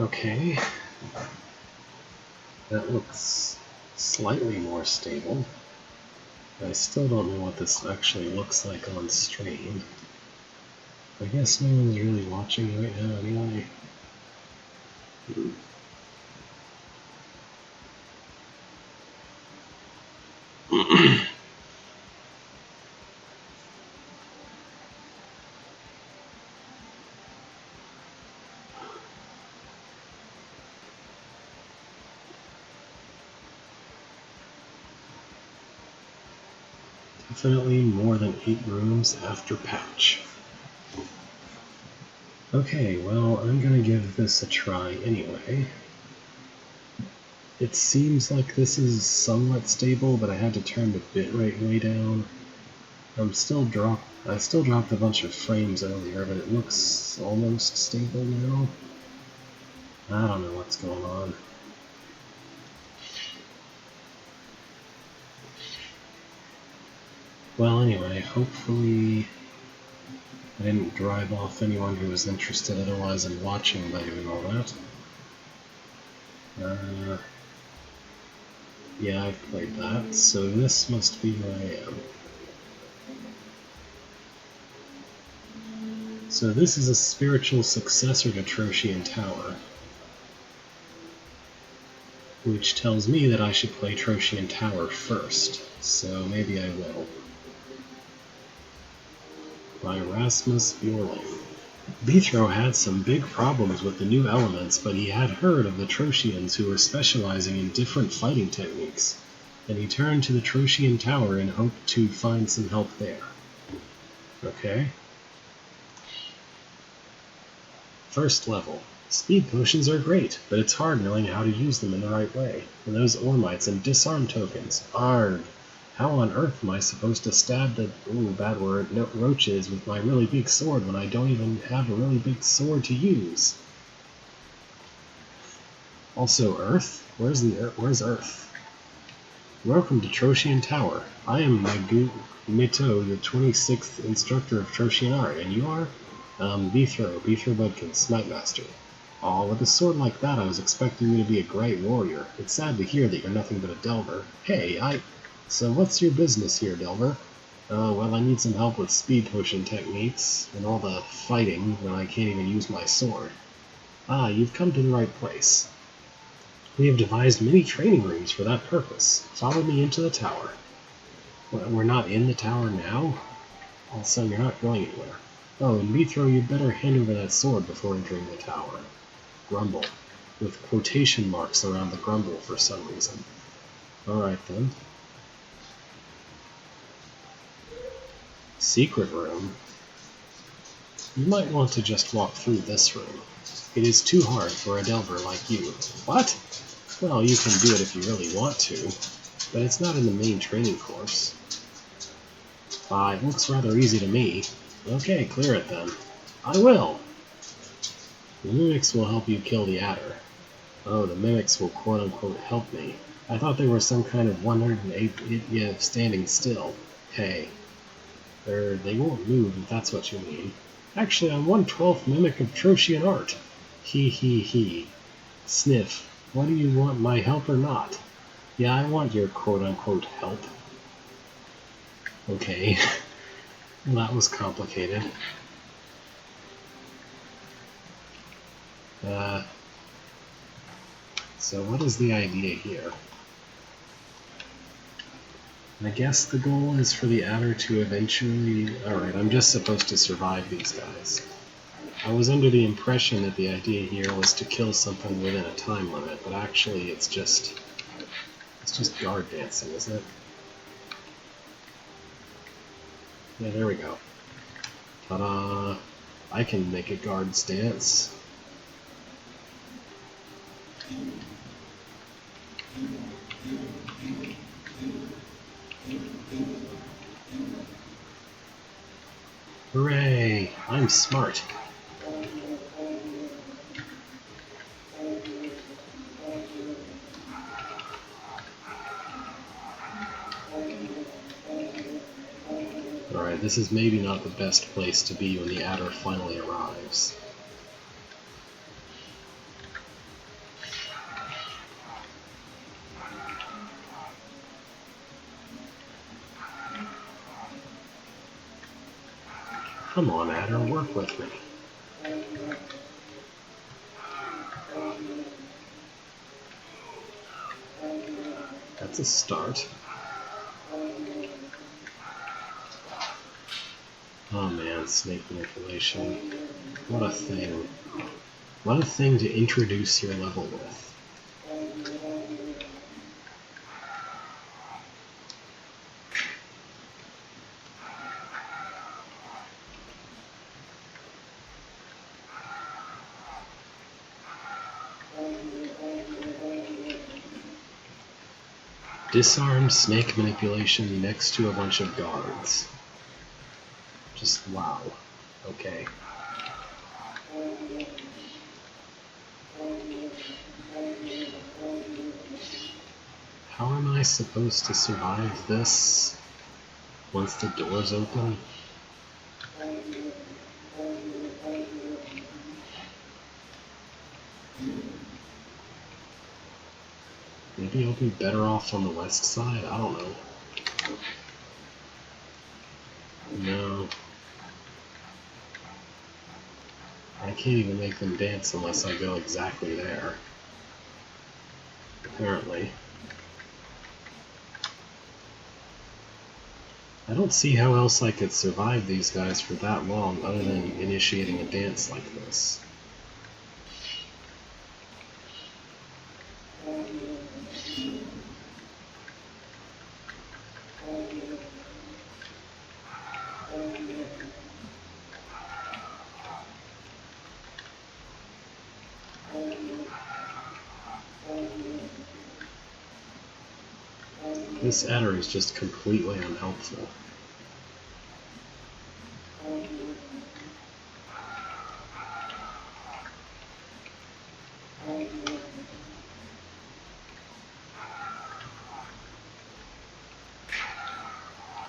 Okay, that looks slightly more stable. I still don't know what this actually looks like on stream. I guess no one's really watching right now anyway. Definitely more than 8 rooms after patch. Okay, well, I'm gonna give this a try anyway. It seems like this is somewhat stable, but I had to turn the bitrate way down. I still dropped a bunch of frames earlier, but it looks almost stable now. I don't know what's going on. Well, anyway, hopefully I didn't drive off anyone who was interested otherwise in watching by doing all that. Yeah, I've played that, so this must be where I am. So this is a spiritual successor to Troshian Tower, which tells me that I should play Troshian Tower first, so maybe I will. By Rasmus Bjorling. Bithro had some big problems with the new elements, but he had heard of the Troshians who were specializing in different fighting techniques, and he turned to the Troshian Tower and hoped to find some help there. Okay. First level. Speed potions are great, but it's hard knowing how to use them in the right way. And those Ormites and disarm tokens. Arg! How on earth am I supposed to stab the, bad word, roaches with my really big sword when I don't even have a really big sword to use? Also, Earth? Where's Earth? Welcome to Troshian Tower. I am Nagu Mito, the 26th instructor of Troshian art, and you are? Bithro Budkin, Smite Master. Aw, with a sword like that I was expecting you to be a great warrior. It's sad to hear that you're nothing but a delver. Hey, So what's your business here, Delver? Well, I need some help with speed potion techniques and all the fighting when I can't even use my sword. Ah, you've come to the right place. We have devised many training rooms for that purpose. Follow me into the tower. We're not in the tower now? Also, you're not going anywhere. Oh, and Bithro, you'd better hand over that sword before entering the tower. Grumble. With quotation marks around the grumble for some reason. Alright then. Secret room? You might want to just walk through this room. It is too hard for a delver like you. What? Well, you can do it if you really want to, but it's not in the main training course. It looks rather easy to me. Okay, clear it then. I will! The mimics will help you kill the adder. Oh, the mimics will quote-unquote help me. I thought they were some kind of 108 standing still. Hey. They won't move if that's what you mean. Actually, I'm 1/12th mimic of Troshian art. He. Sniff. What do you want, my help or not? Yeah, I want your quote-unquote help. Okay. Well, that was complicated. So what is the idea here? I guess the goal is for the adder to eventually... Alright, I'm just supposed to survive these guys. I was under the impression that the idea here was to kill something within a time limit, but actually it's just guard dancing, isn't it? Yeah, there we go. Ta-da! I can make a guard's dance. Hooray! I'm smart. Alright, this is maybe not the best place to be when the adder finally arrives. Come on, Adder, work with me. That's a start. Oh man, snake manipulation. What a thing. What a thing to introduce your level with. Disarmed snake manipulation next to a bunch of guards. Just wow. Okay. How am I supposed to survive this once the doors open? Maybe I'll be better off on the west side? I don't know. No. I can't even make them dance unless I go exactly there. Apparently. I don't see how else I could survive these guys for that long other than initiating a dance like this. This adder is just completely unhelpful.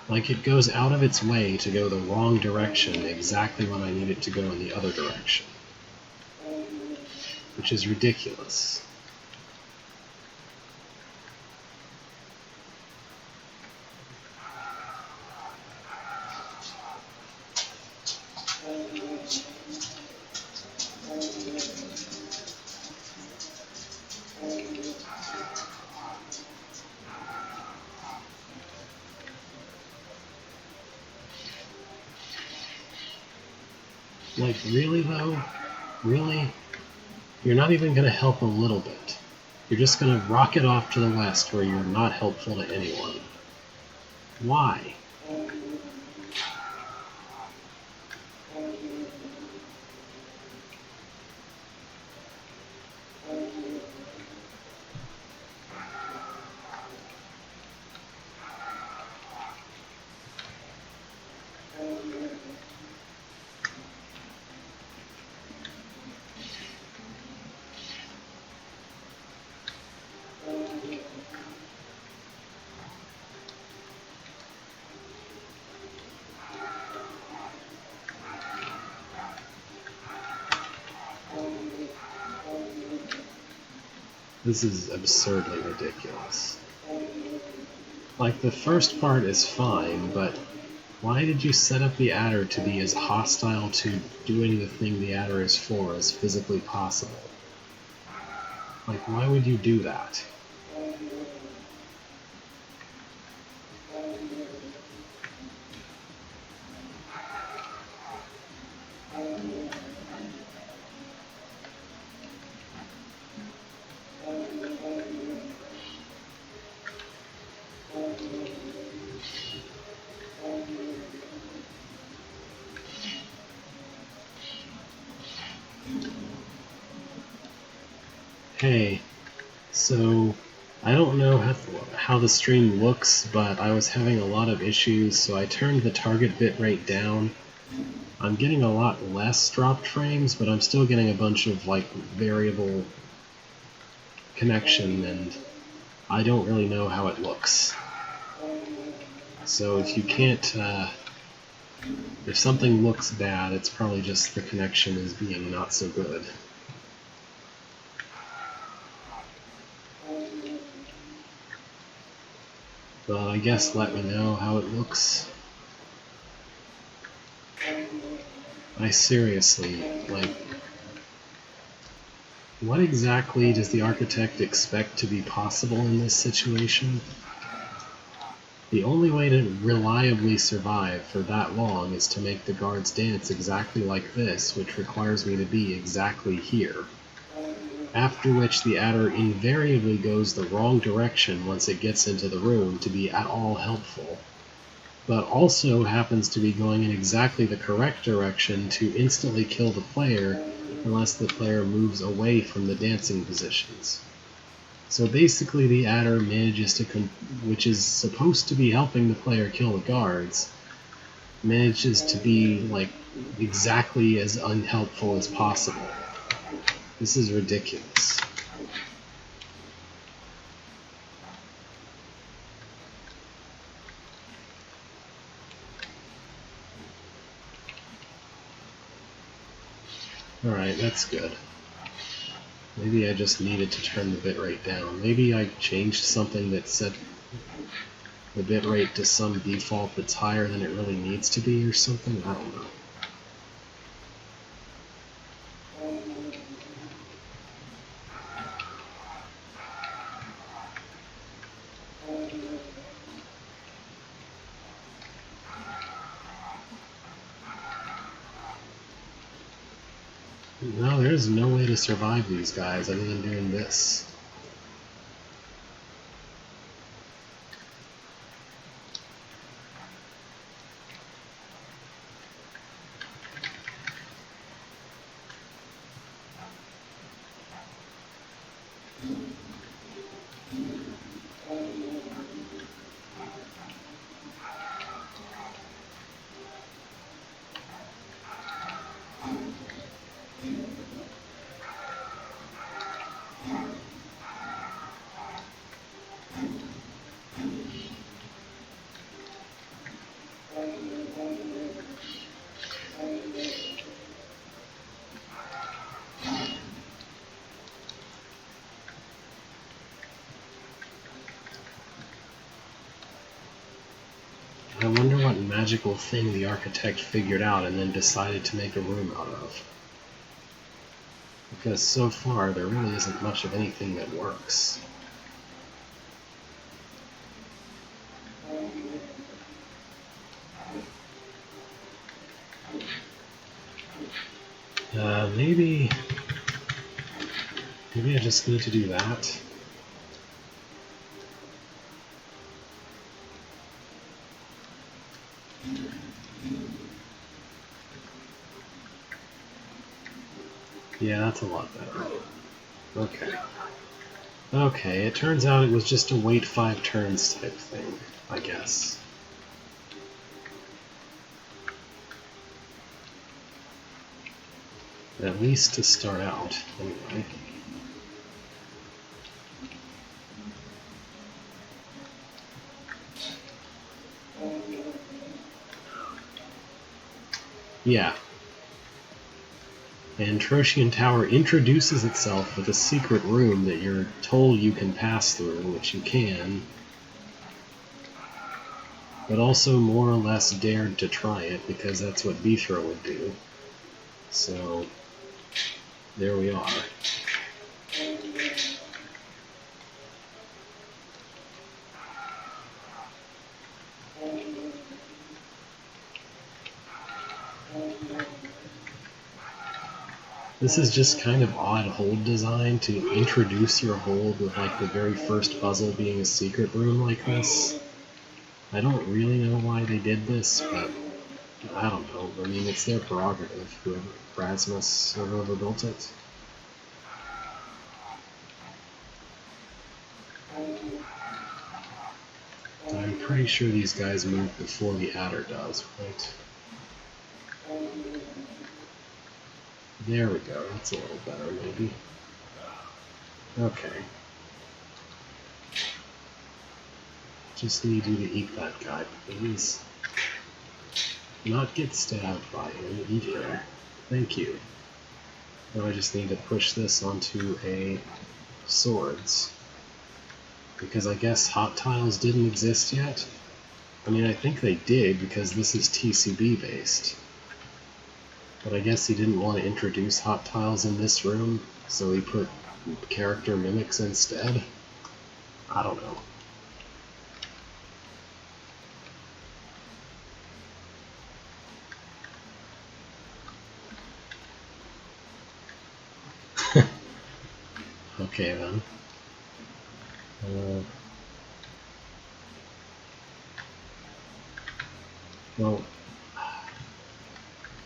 Like, it goes out of its way to go the wrong direction exactly when I need it to go in the other direction. Which is ridiculous. Like, really though? Really? You're not even going to help a little bit. You're just going to rocket off to the west where you're not helpful to anyone. Why? This is absurdly ridiculous. Like, the first part is fine, but why did you set up the adder to be as hostile to doing the thing the adder is for as physically possible? Like, why would you do that? Hey, so I don't know how the stream looks, but I was having a lot of issues, so I turned the target bitrate down. I'm getting a lot less dropped frames, but I'm still getting a bunch of like variable connection, and I don't really know how it looks. So if you can't, if something looks bad, it's probably just the connection is being not so good. Well, I guess let me know how it looks. I seriously, like, what exactly does the architect expect to be possible in this situation? The only way to reliably survive for that long is to make the guards dance exactly like this, which requires me to be exactly here. After which the adder invariably goes the wrong direction once it gets into the room to be at all helpful, but also happens to be going in exactly the correct direction to instantly kill the player unless the player moves away from the dancing positions. So basically the adder manages to, which is supposed to be helping the player kill the guards, manages to be like exactly as unhelpful as possible. This is ridiculous. Alright, that's good. Maybe I just needed to turn the bitrate down. Maybe I changed something that set the bitrate to some default that's higher than it really needs to be or something? I don't know. No, there's no way to survive these guys other than doing this. I wonder what magical thing the architect figured out and then decided to make a room out of. Because so far, there really isn't much of anything that works. Maybe I just need to do that. Yeah, that's a lot better. Okay. Okay, it turns out it was just a wait 5 turns type thing, I guess. At least to start out, anyway. Yeah. And Troshian Tower introduces itself with a secret room that you're told you can pass through, which you can, but also more or less dared to try it because that's what Bithra would do. So, there we are. This is just kind of odd hold design to introduce your hold with like the very first puzzle being a secret room like this. I don't really know why they did this, but I don't know. I mean, it's their prerogative, whoever, Rasmus or whoever built it. I'm pretty sure these guys move before the adder does, right? There we go, that's a little better, maybe. Okay. Just need you to eat that guy, please. Not get stabbed by him either. Thank you. Now I just need to push this onto a swords. Because I guess hot tiles didn't exist yet? I mean, I think they did because this is TCB based. But I guess he didn't want to introduce hot tiles in this room, so he put character mimics instead. I don't know. Okay then. Well,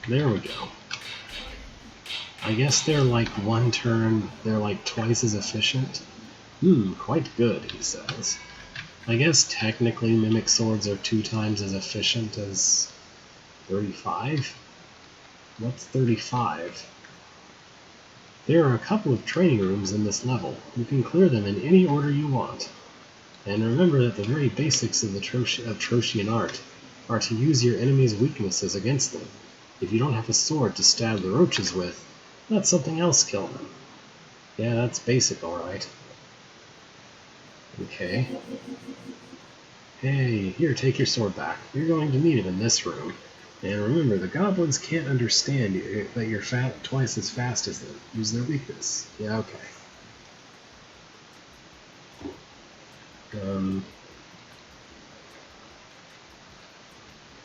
there we go. I guess they're like one turn, they're like twice as efficient. Quite good, he says. I guess technically Mimic Swords are 2 times as efficient as 35? What's 35? There are a couple of training rooms in this level. You can clear them in any order you want. And remember that the very basics of the Troshian art are to use your enemy's weaknesses against them. If you don't have a sword to stab the roaches with, let something else kill them. Yeah, that's basic, alright. Okay. Hey, here, take your sword back. You're going to need it in this room. And remember, the goblins can't understand that you're twice as fast as them. Use their weakness. Yeah, okay.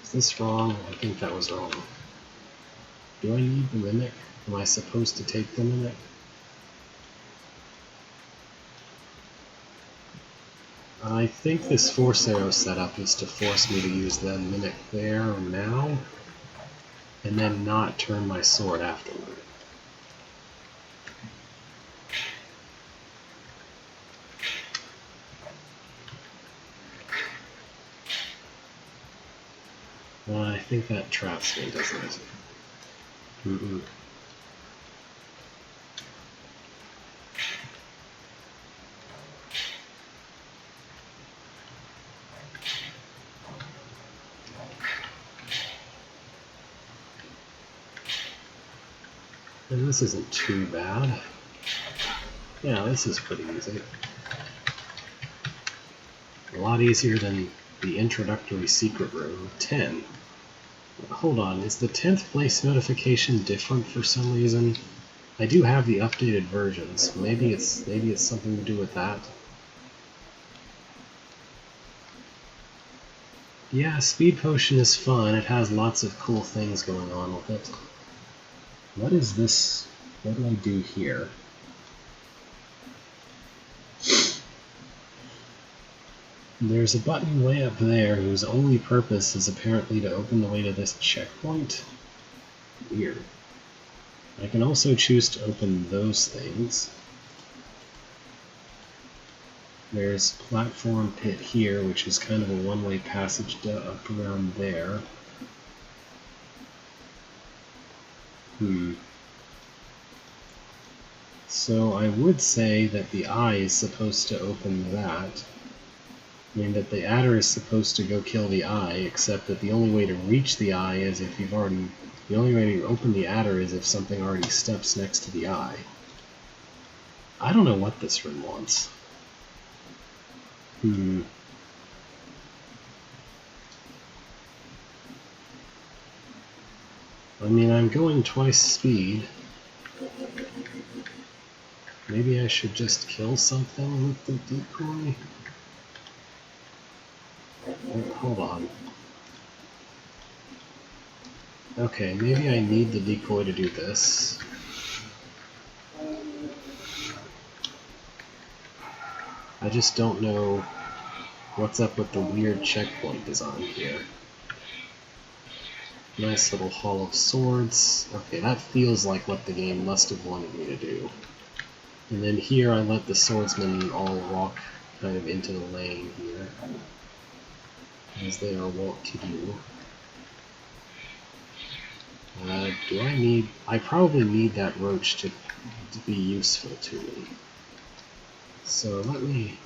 Is this wrong? I think that was wrong. Do I need the Mimic? Am I supposed to take the Mimic? I think this Force Arrow setup is to force me to use the Mimic there now, and then not turn my sword afterward. I think that traps me, doesn't it? And this isn't too bad. Yeah, this is pretty easy. A lot easier than the introductory secret room. 10. Hold on, is the 10th place notification different for some reason? I do have the updated versions. Maybe it's something to do with that. Yeah, Speed Potion is fun. It has lots of cool things going on with it. What is this? What do I do here? There's a button way up there whose only purpose is apparently to open the way to this checkpoint. Weird. I can also choose to open those things. There's Platform Pit here, which is kind of a one-way passage up around there. So I would say that the eye is supposed to open that. I mean that the adder is supposed to go kill the eye, except that the only way to reach the eye is if you've already... The only way to open the adder is if something already steps next to the eye. I don't know what this room wants. I mean, I'm going twice speed. Maybe I should just kill something with the decoy? Hold on. Okay, maybe I need the decoy to do this. I just don't know what's up with the weird checkpoint design here. Nice little Hall of Swords. Okay, that feels like what the game must have wanted me to do. And then here I let the swordsmen all walk kind of into the lane here, as they are wont to do. Do I need... I probably need that roach to be useful to me. So let me...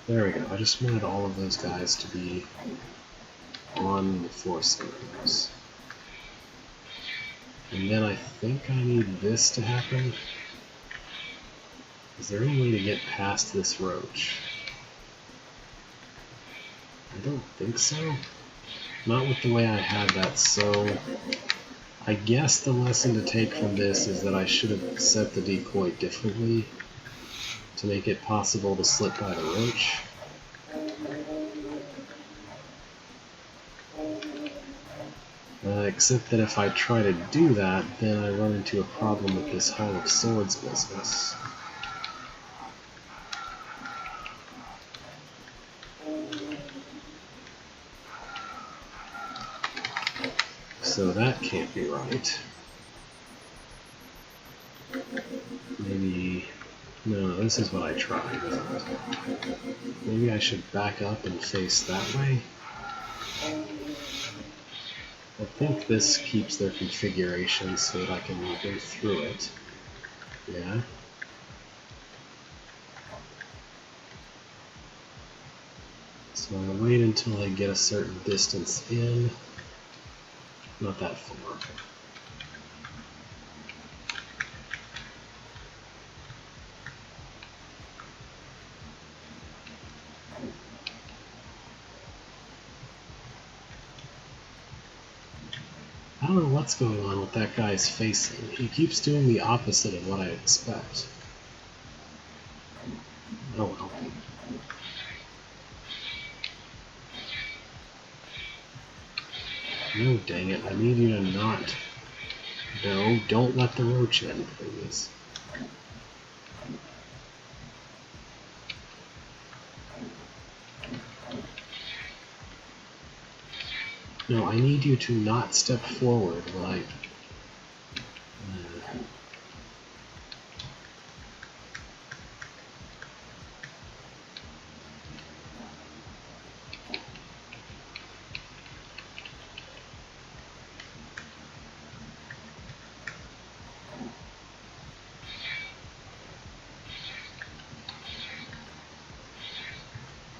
There we go. I just wanted all of those guys to be on the Force Arrows. And then I think I need this to happen. Is there any way to get past this roach? I don't think so. Not with the way I had that, so I guess the lesson to take from this is that I should have set the decoy differently to make it possible to slip by the roach. Except that if I try to do that, then I run into a problem with this Hall of Swords business. So that can't be right. Maybe... No, this is what I tried, isn't it? Maybe I should back up and face that way? I think this keeps their configuration so that I can go through it. Yeah. So I'll wait until I get a certain distance in. Not that far. I don't know what's going on with that guy's facing. He keeps doing the opposite of what I expect. Oh well. No, dang it. I need you to not. No, don't let the roach in, please. No, I need you to not step forward when I...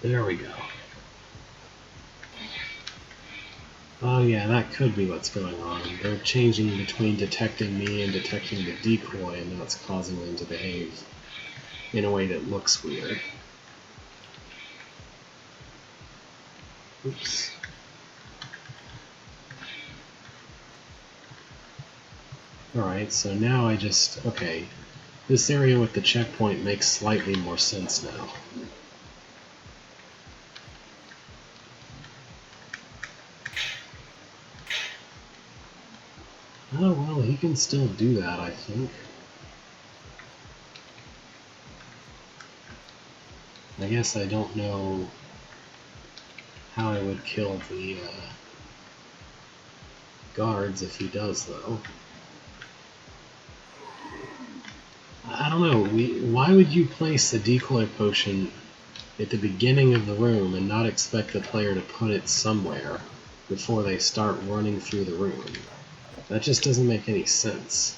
There we go. Oh yeah, that could be what's going on. They're changing between detecting me and detecting the decoy, and that's causing them to behave in a way that looks weird. Oops. Alright, so now I just... Okay, this area with the checkpoint makes slightly more sense now. Oh, well, he can still do that, I think. I guess I don't know how I would kill the guards if he does, though. I don't know, why would you place a decoy potion at the beginning of the room and not expect the player to put it somewhere before they start running through the room? That just doesn't make any sense.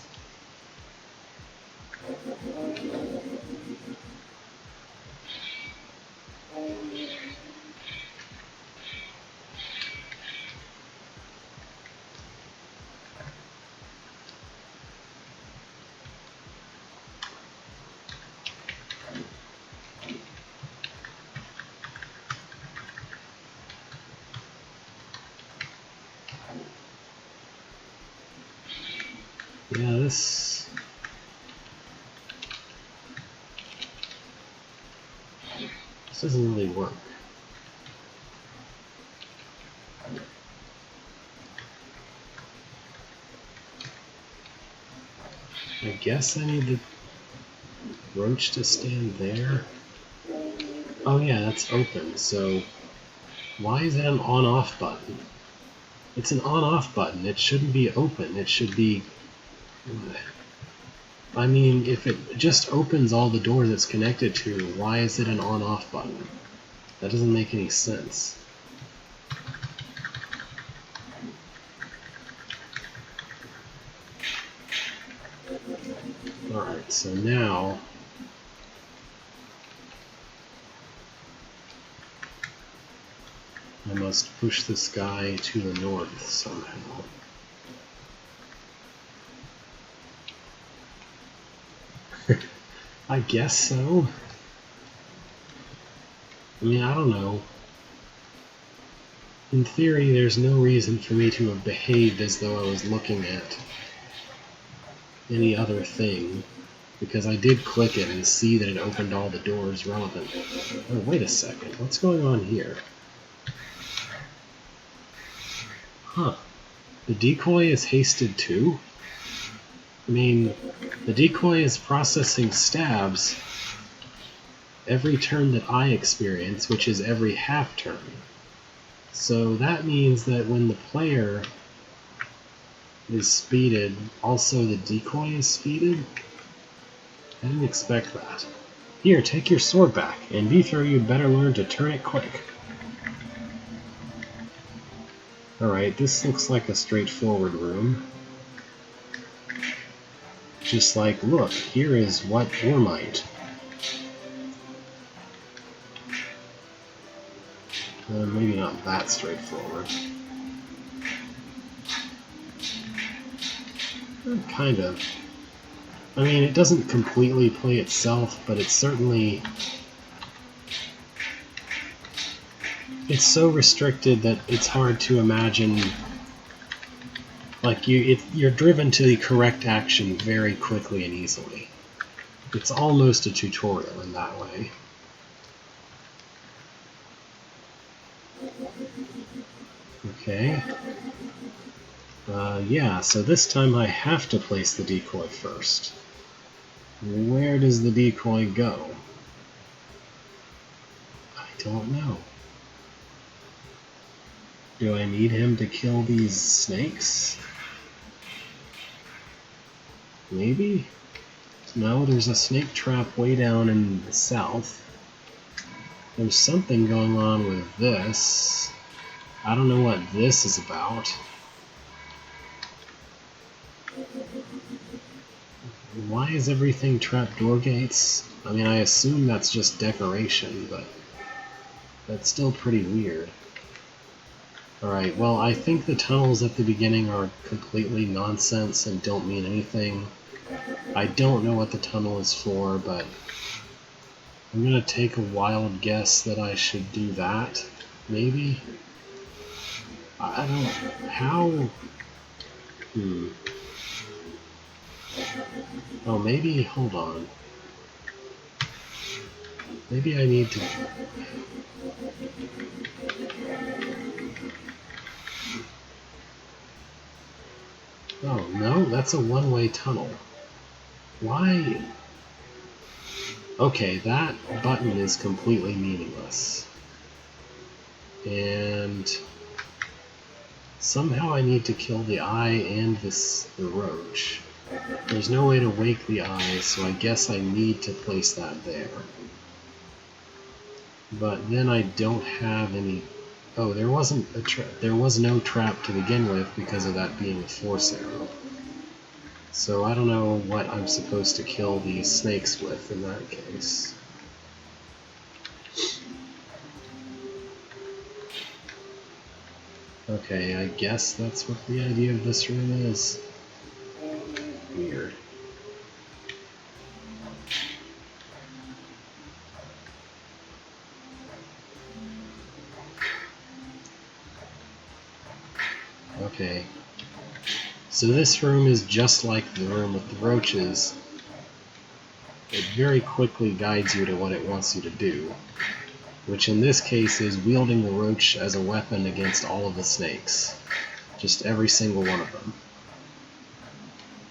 Yeah, this doesn't really work. I guess I need the roach to stand there. Oh yeah, that's open, so why is that an on-off button? It's an on-off button. It shouldn't be open. It should be... I mean, if it just opens all the doors it's connected to, why is it an on-off button? That doesn't make any sense. Alright, so now... I must push this guy to the north somehow. I guess so. I mean, I don't know. In theory, there's no reason for me to have behaved as though I was looking at any other thing, because I did click it and see that it opened all the doors relevant. Oh, wait a second. What's going on here? Huh. The decoy is hasted too? I mean, the decoy is processing stabs every turn that I experience, which is every half turn. So that means that when the player is speeded, also the decoy is speeded? I didn't expect that. Here, take your sword back, and Beefur, you'd better learn to turn it quick. Alright, this looks like a straightforward room. Just like, look, here is what Ormite. Maybe not that straightforward. Kind of. I mean, it doesn't completely play itself, but it's certainly... It's so restricted that it's hard to imagine... Like, you're driven to the correct action very quickly and easily. It's almost a tutorial in that way. Okay. Yeah, so this time I have to place the decoy first. Where does the decoy go? I don't know. Do I need him to kill these snakes? Maybe? No, there's a snake trap way down in the south. There's something going on with this. I don't know what this is about. Why is everything trapdoor gates? I mean, I assume that's just decoration, but that's still pretty weird. Alright, well, I think the tunnels at the beginning are completely nonsense and don't mean anything. I don't know what the tunnel is for, but I'm gonna take a wild guess that I should do that, maybe? I don't... how... Oh, maybe... hold on. Maybe I need to... Oh, no, that's a one-way tunnel. Why? Okay, that button is completely meaningless. And somehow I need to kill the eye and the roach. There's no way to wake the eye, so I guess I need to place that there. But then I don't have any... Oh, there wasn't a there was no trap to begin with because of that being a force arrow. So I don't know what I'm supposed to kill these snakes with in that case. Okay, I guess that's what the idea of this room is. Weird. Okay. So this room is just like the room with the roaches. It very quickly guides you to what it wants you to do, which in this case is wielding the roach as a weapon against all of the snakes. Just every single one of them.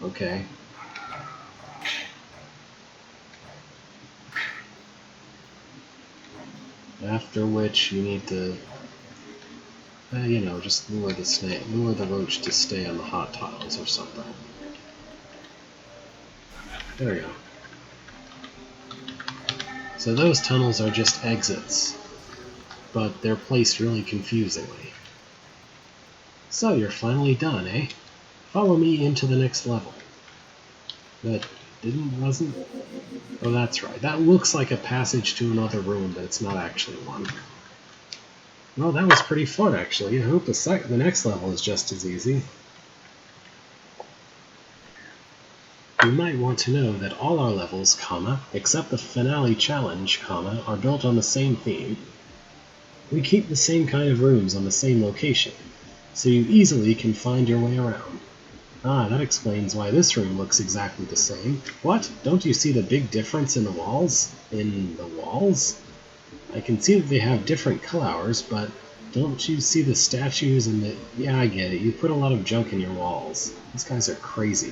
Okay. After which you need to, you know, just lure the roach to stay on the hot tiles or something. There we go. So those tunnels are just exits, but they're placed really confusingly. So you're finally done, eh? Follow me into the next level. That wasn't... Oh, that's right. That looks like a passage to another room, but it's not actually one. Well, that was pretty fun, actually. I hope the next level is just as easy. You might want to know that all our levels, except the finale challenge, are built on the same theme. We keep the same kind of rooms on the same location, so you easily can find your way around. Ah, that explains why this room looks exactly the same. What? Don't you see the big difference in the walls? I can see that they have different colors, but don't you see the statues and the... Yeah, I get it. You put a lot of junk in your walls. These guys are crazy.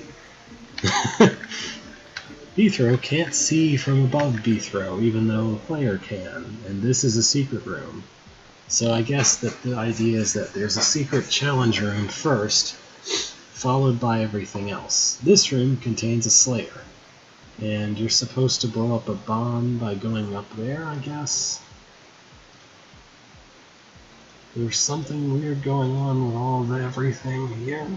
Beethro can't see from above Beethro, even though the player can, and this is a secret room. So I guess that the idea is that there's a secret challenge room first, followed by everything else. This room contains a Slayer, and you're supposed to blow up a bomb by going up there, I guess? There's something weird going on with all of everything here.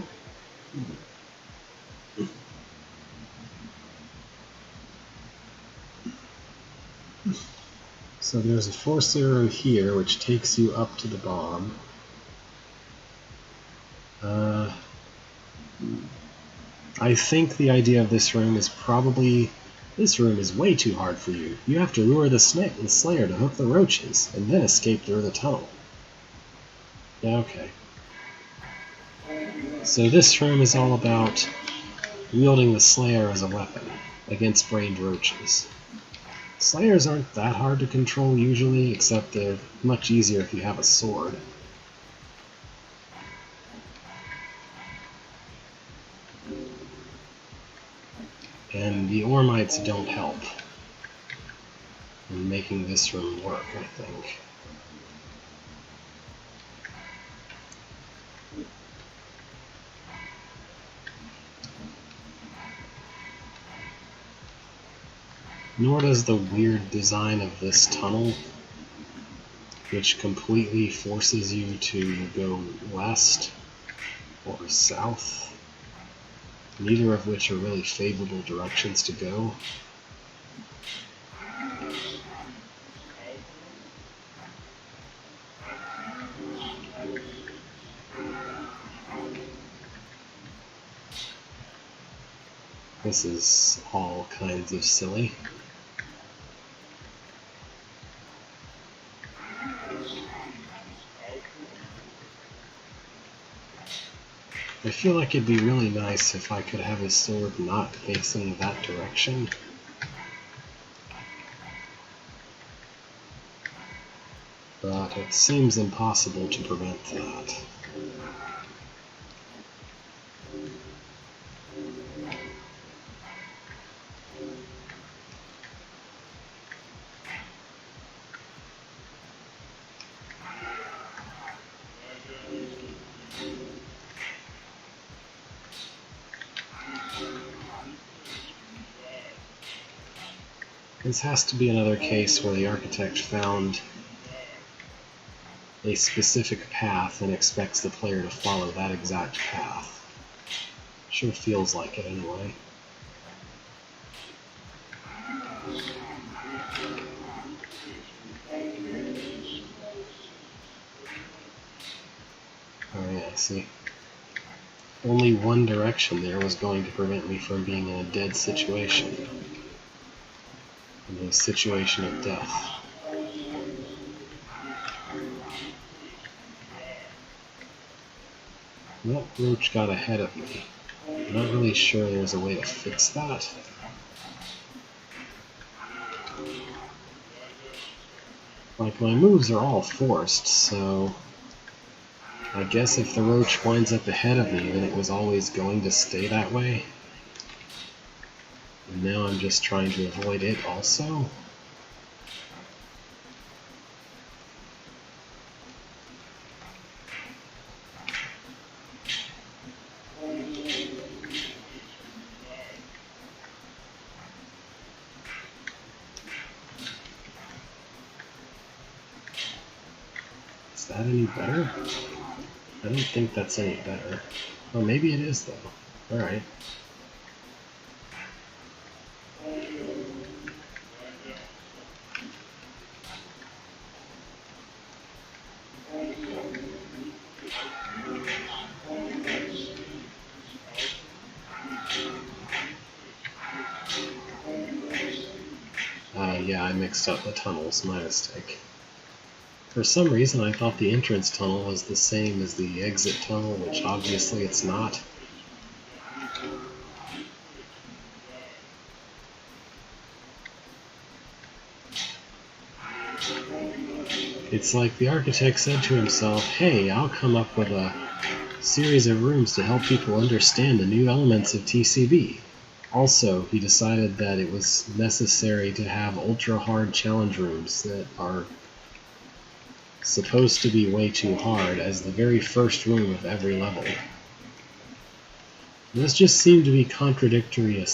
So there's a force arrow here, which takes you up to the bomb. I think the idea of this room is probably... This room is way too hard for you. You have to lure the Slayer to hook the roaches, and then escape through the tunnel. Yeah, okay. So this room is all about wielding the Slayer as a weapon against brained roaches. Slayers aren't that hard to control usually, except they're much easier if you have a sword. And the Ormites don't help in making this room work, I think. Nor does the weird design of this tunnel, which completely forces you to go west or south, neither of which are really favorable directions to go. This is all kinds of silly. I feel like it'd be really nice if I could have his sword not facing that direction. But it seems impossible to prevent that. This has to be another case where the architect found a specific path and expects the player to follow that exact path. Sure feels like it anyway. Oh yeah, I see. Only one direction there was going to prevent me from being in a dead situation. In a situation of death. That roach got ahead of me. I'm not really sure there's a way to fix that. Like, my moves are all forced, so I guess if the roach winds up ahead of me, then it was always going to stay that way. And now I'm just trying to avoid it also. Is that any better? I don't think that's any better. Oh, maybe it is though. Alright. yeah, I mixed up the tunnels, my mistake. For some reason I thought the entrance tunnel was the same as the exit tunnel, which obviously it's not. It's like the architect said to himself, hey, I'll come up with a series of rooms to help people understand the new elements of TCB. Also, he decided that it was necessary to have ultra-hard challenge rooms that are supposed to be way too hard as the very first room of every level. This just seemed to be contradictory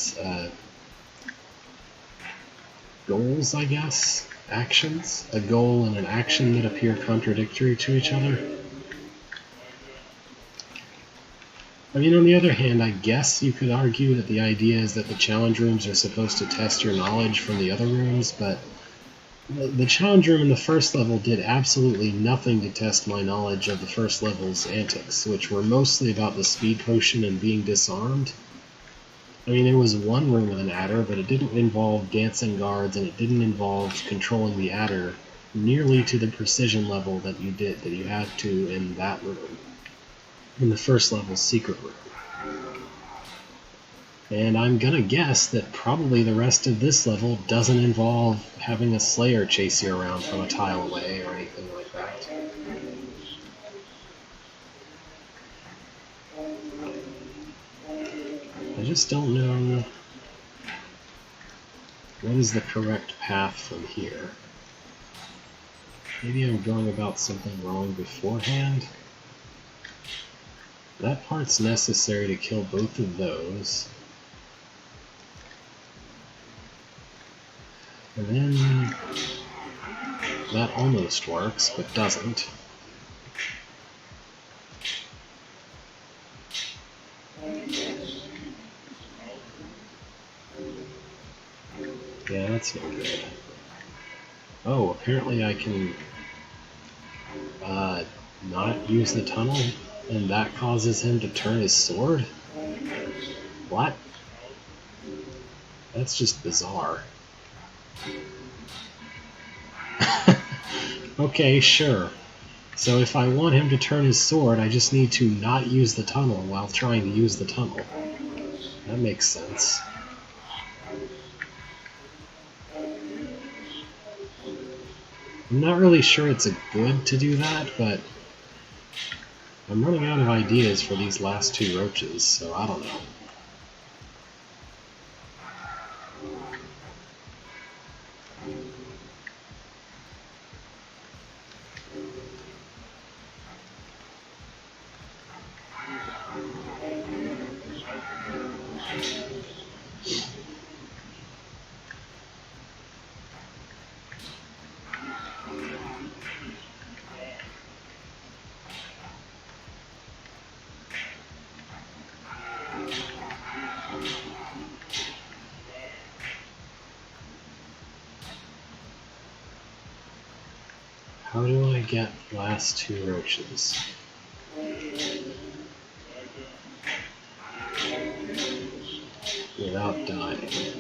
goals, I guess? Actions? A goal and an action that appear contradictory to each other? I mean, on the other hand, I guess you could argue that the idea is that the challenge rooms are supposed to test your knowledge from the other rooms, but the challenge room in the first level did absolutely nothing to test my knowledge of the first level's antics, which were mostly about the speed potion and being disarmed. I mean, there was one room with an adder, but it didn't involve dancing guards, and it didn't involve controlling the adder nearly to the precision level that you had to in that room, in the first level's secret room. And I'm gonna guess that probably the rest of this level doesn't involve having a Slayer chase you around from a tile away or anything like that. I just don't know what is the correct path from here. Maybe I'm going about something wrong beforehand. That part's necessary to kill both of those. And then that almost works, but doesn't. Yeah, that's no good. Oh, apparently I can not use the tunnel, and that causes him to turn his sword? What? That's just bizarre. Okay, sure. So if I want him to turn his sword, I just need to not use the tunnel while trying to use the tunnel. That makes sense. I'm not really sure it's good to do that, but I'm running out of ideas for these last two roaches, so I don't know. How do I get the last two roaches? Without dying.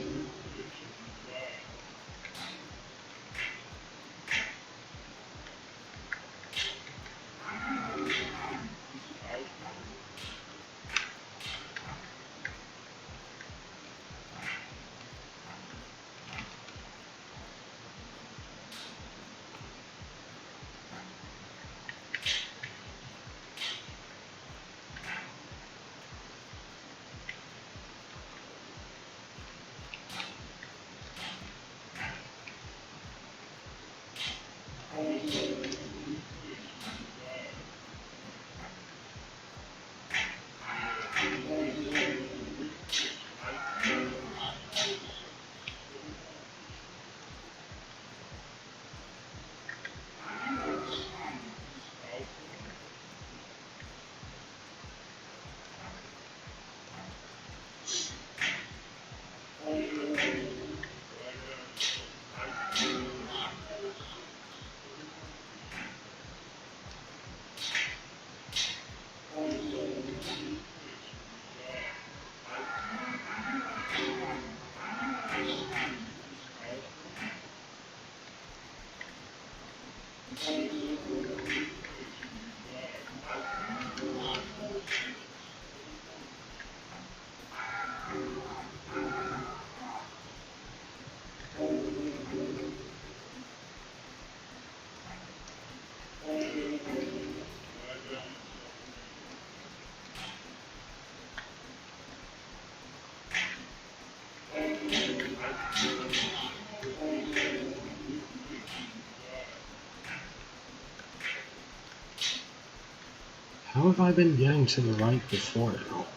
How have I been getting to the right before now?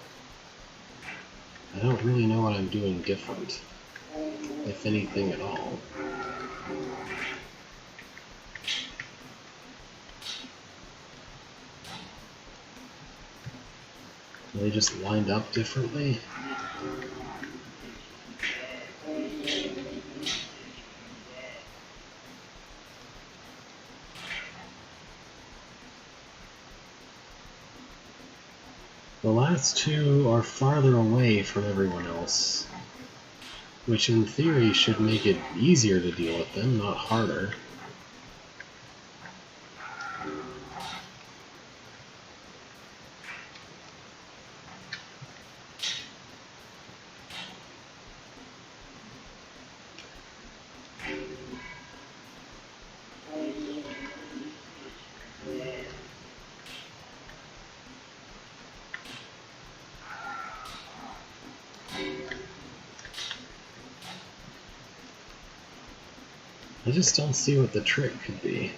I don't really know what I'm doing different, if anything at all. Are they just lined up differently? The last two are farther away from everyone else, which in theory should make it easier to deal with them, not harder. I just don't see what the trick could be.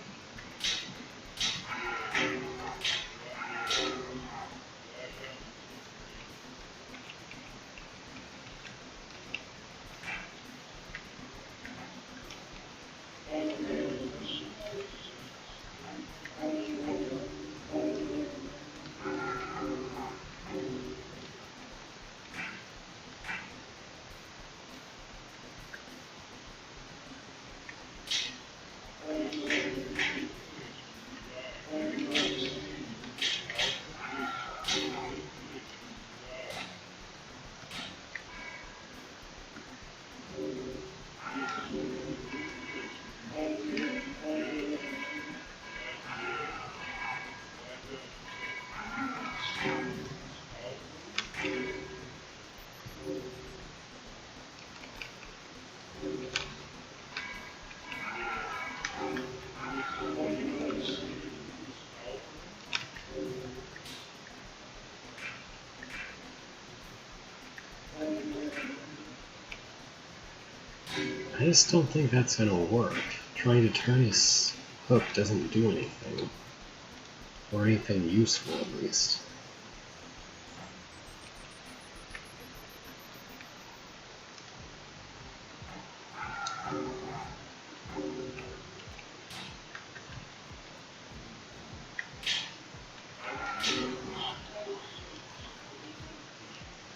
I just don't think that's gonna work. Trying to turn his hook doesn't do anything. Or anything useful, at least.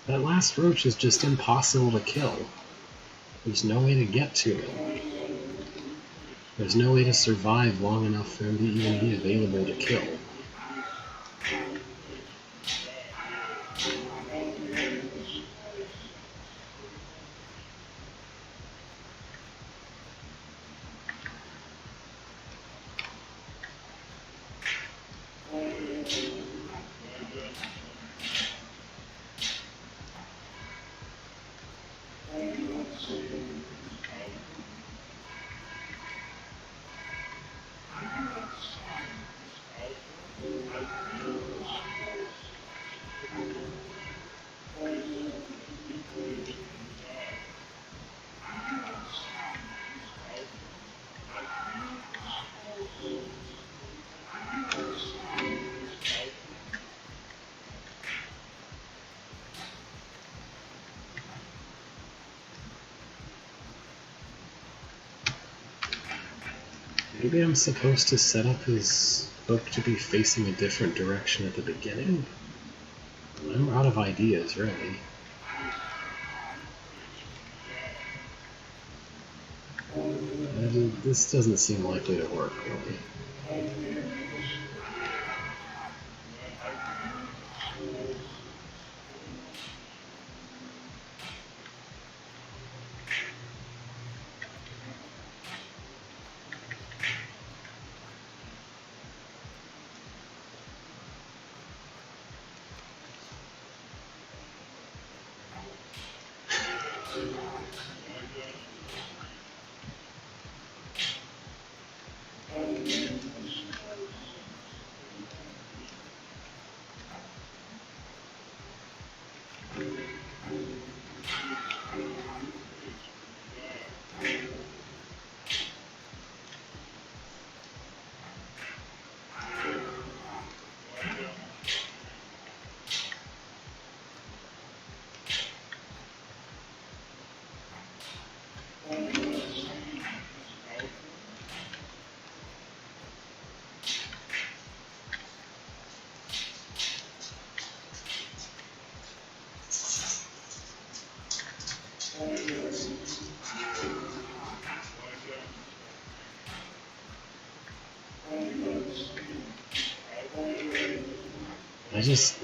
That last roach is just impossible to kill. There's no way to get to him. There's no way to survive long enough for him to even be available to kill. Maybe I'm supposed to set up his hook to be facing a different direction at the beginning? I'm out of ideas, really. This doesn't seem likely to work, really.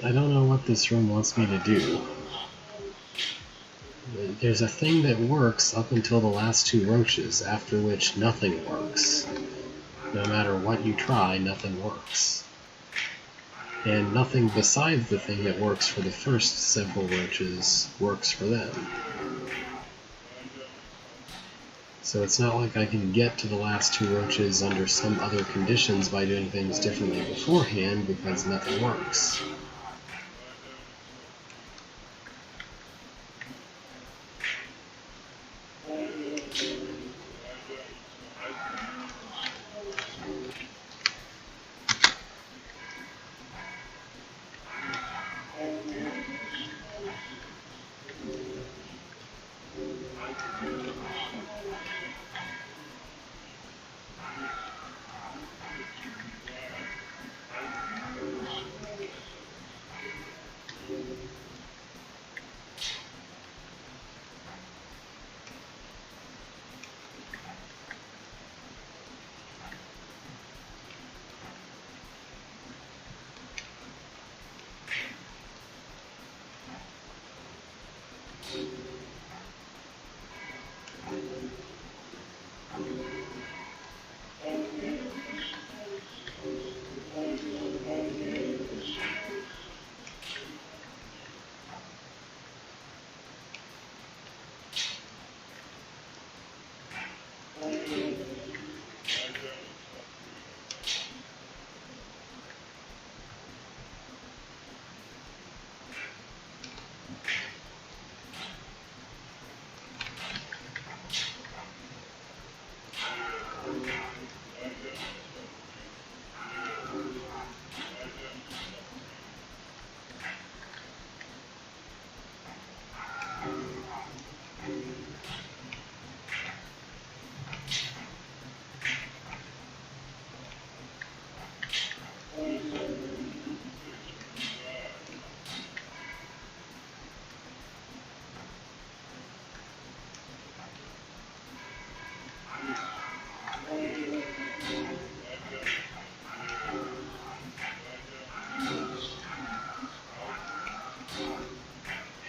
I don't know what this room wants me to do. There's a thing that works up until the last two roaches, after which nothing works. No matter what you try, nothing works. And nothing besides the thing that works for the first several roaches works for them. So it's not like I can get to the last two roaches under some other conditions by doing things differently beforehand, because nothing works.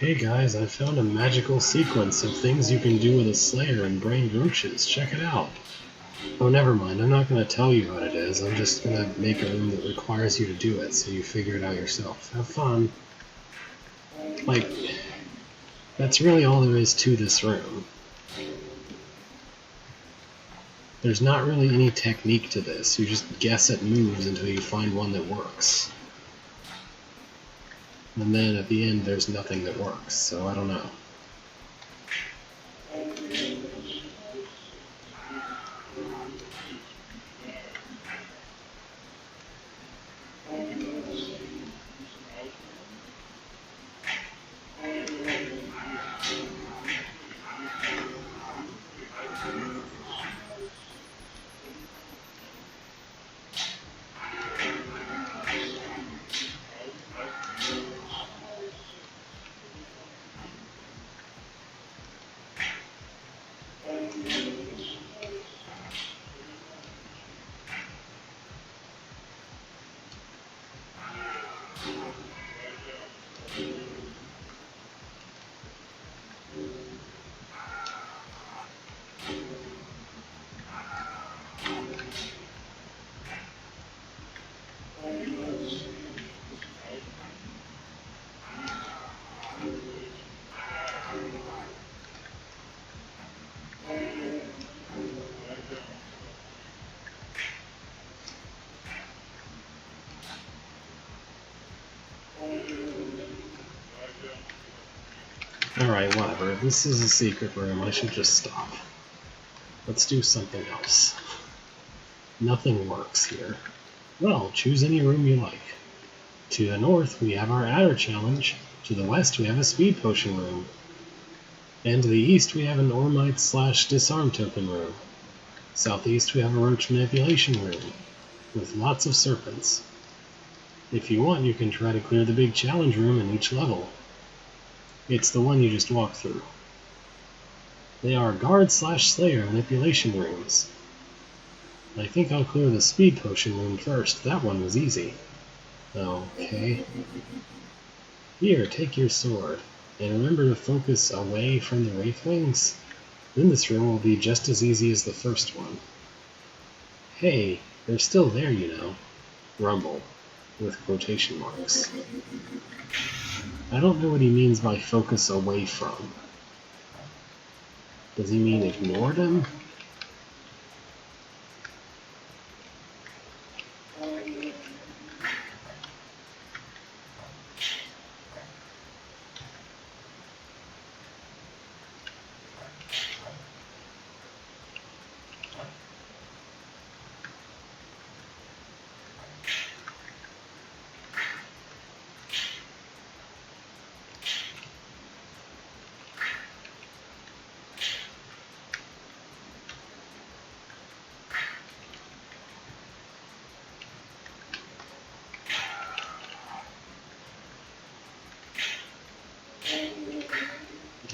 Hey guys, I found a magical sequence of things you can do with a Slayer and brained roaches. Check it out. Oh, never mind. I'm not going to tell you what it is. I'm just going to make a room that requires you to do it, so you figure it out yourself. Have fun. Like, that's really all there is to this room. There's not really any technique to this. You just guess at moves until you find one that works. And then at the end, there's nothing that works, so I don't know. Alright, whatever. If this is a secret room, I should just stop. Let's do something else. Nothing works here. Well, choose any room you like. To the north, we have our Adder Challenge. To the west, we have a Speed Potion room. And to the east we have an Ormite / disarm token room. Southeast we have a roach manipulation room with lots of serpents. If you want, you can try to clear the big challenge room in each level. It's the one you just walked through. They are guard / slayer manipulation rooms. I think I'll clear the speed potion room first. That one was easy. Okay. Here, take your sword. And remember to focus away from the Wraithwings. Then this room will be just as easy as the first one. Hey, they're still there, you know. Rumble, with quotation marks. I don't know what he means by focus away from. Does he mean ignore them?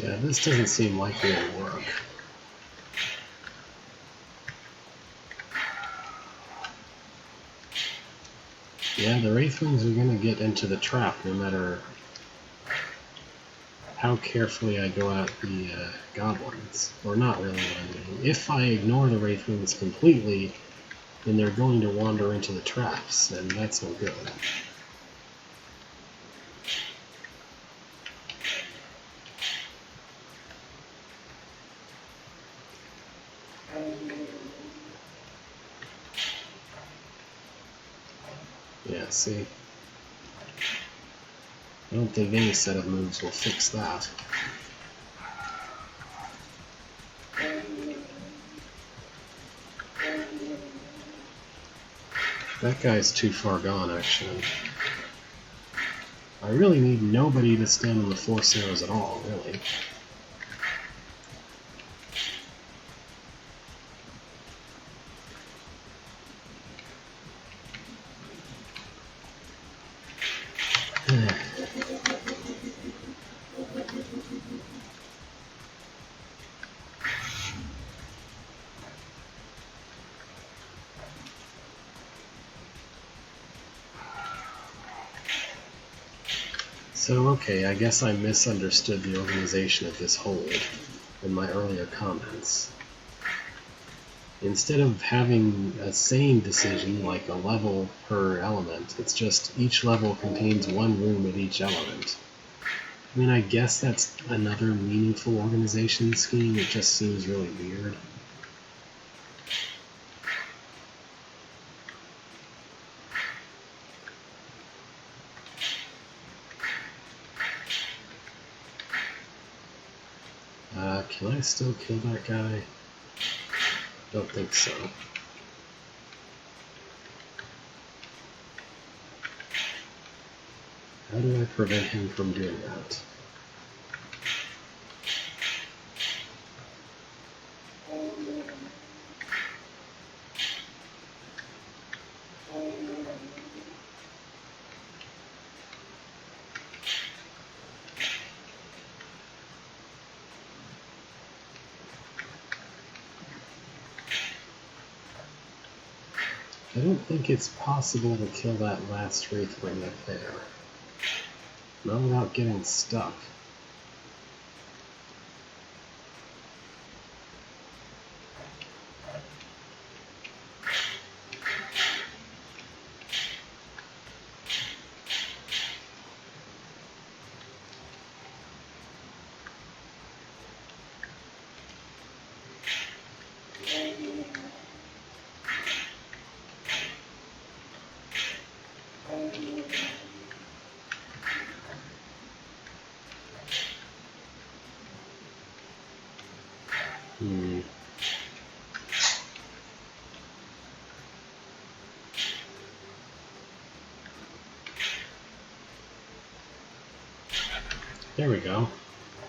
Yeah, this doesn't seem likely to work. Yeah, the Wraithwings are gonna get into the trap no matter how carefully I go at the goblins. Or not really, I mean. If I ignore the Wraithwings completely, then they're going to wander into the traps, and that's no good. Yeah, see? I don't think any set of moves will fix that. That guy's too far gone, actually. I really need nobody to stand on the Force Arrows at all, really. So, okay, I guess I misunderstood the organization of this hold in my earlier comments. Instead of having a sane decision like a level per element, it's just each level contains one room at each element. I mean, I guess that's another meaningful organization scheme, it just seems really weird. Can I still kill that guy? Don't think so. How do I prevent him from doing that? I don't think it's possible to kill that last Wraithwing up there. Not without getting stuck. There we go.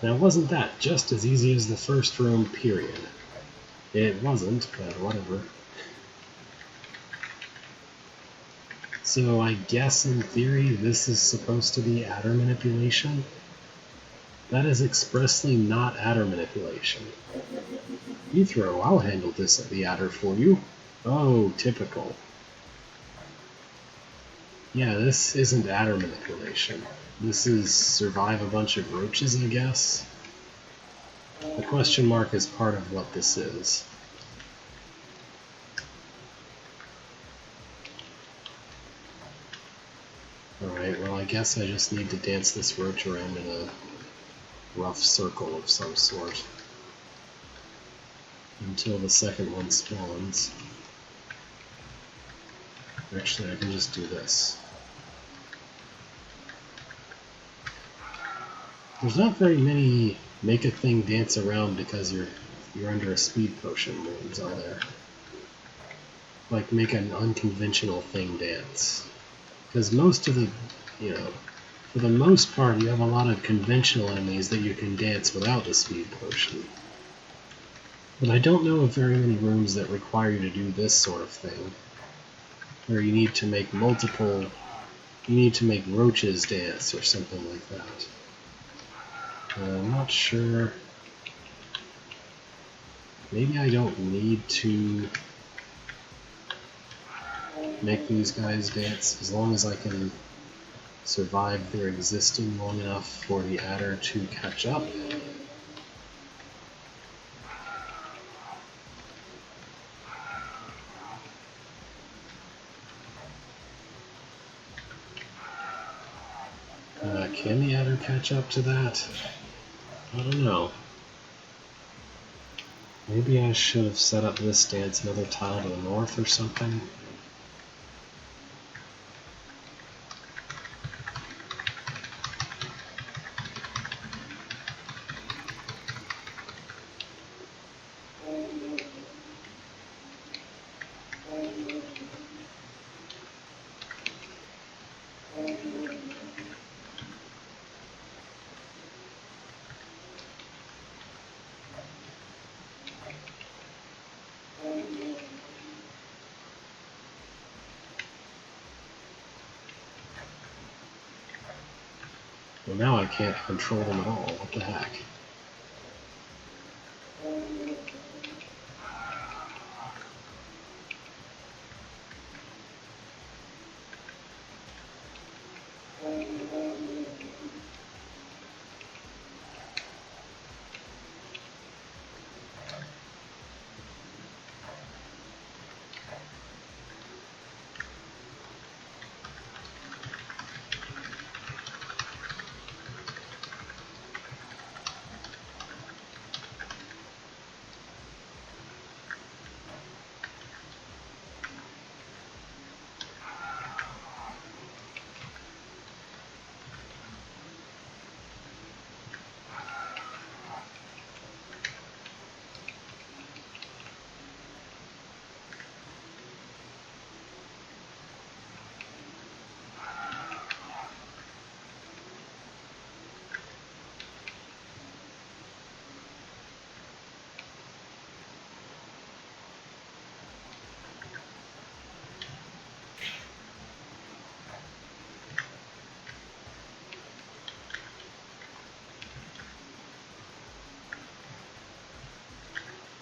Now, wasn't that just as easy as the first room, period? It wasn't, but whatever. So I guess in theory this is supposed to be adder manipulation? That is expressly not adder manipulation. Ethro, I'll handle this at the adder for you. Oh, typical. Yeah, this isn't adder manipulation. This is survive a bunch of roaches, I guess? The question mark is part of what this is. Alright, well I guess I just need to dance this roach around in a rough circle of some sort until the second one spawns. Actually, I can just do this. There's not very many make a thing dance around because you're under a speed potion moves, are there? Like make an unconventional thing dance. Because most of the, for the most part, you have a lot of conventional enemies that you can dance without the speed potion. But I don't know of very many rooms that require you to do this sort of thing, where you need to make roaches dance or something like that. I'm not sure. Maybe I don't need to make these guys dance as long as I can survive their existing long enough for the adder to catch up. Can the adder catch up to that? I don't know. Maybe I should have set up this dance another tile to the north or something. Well, now I can't control them at all. What the heck?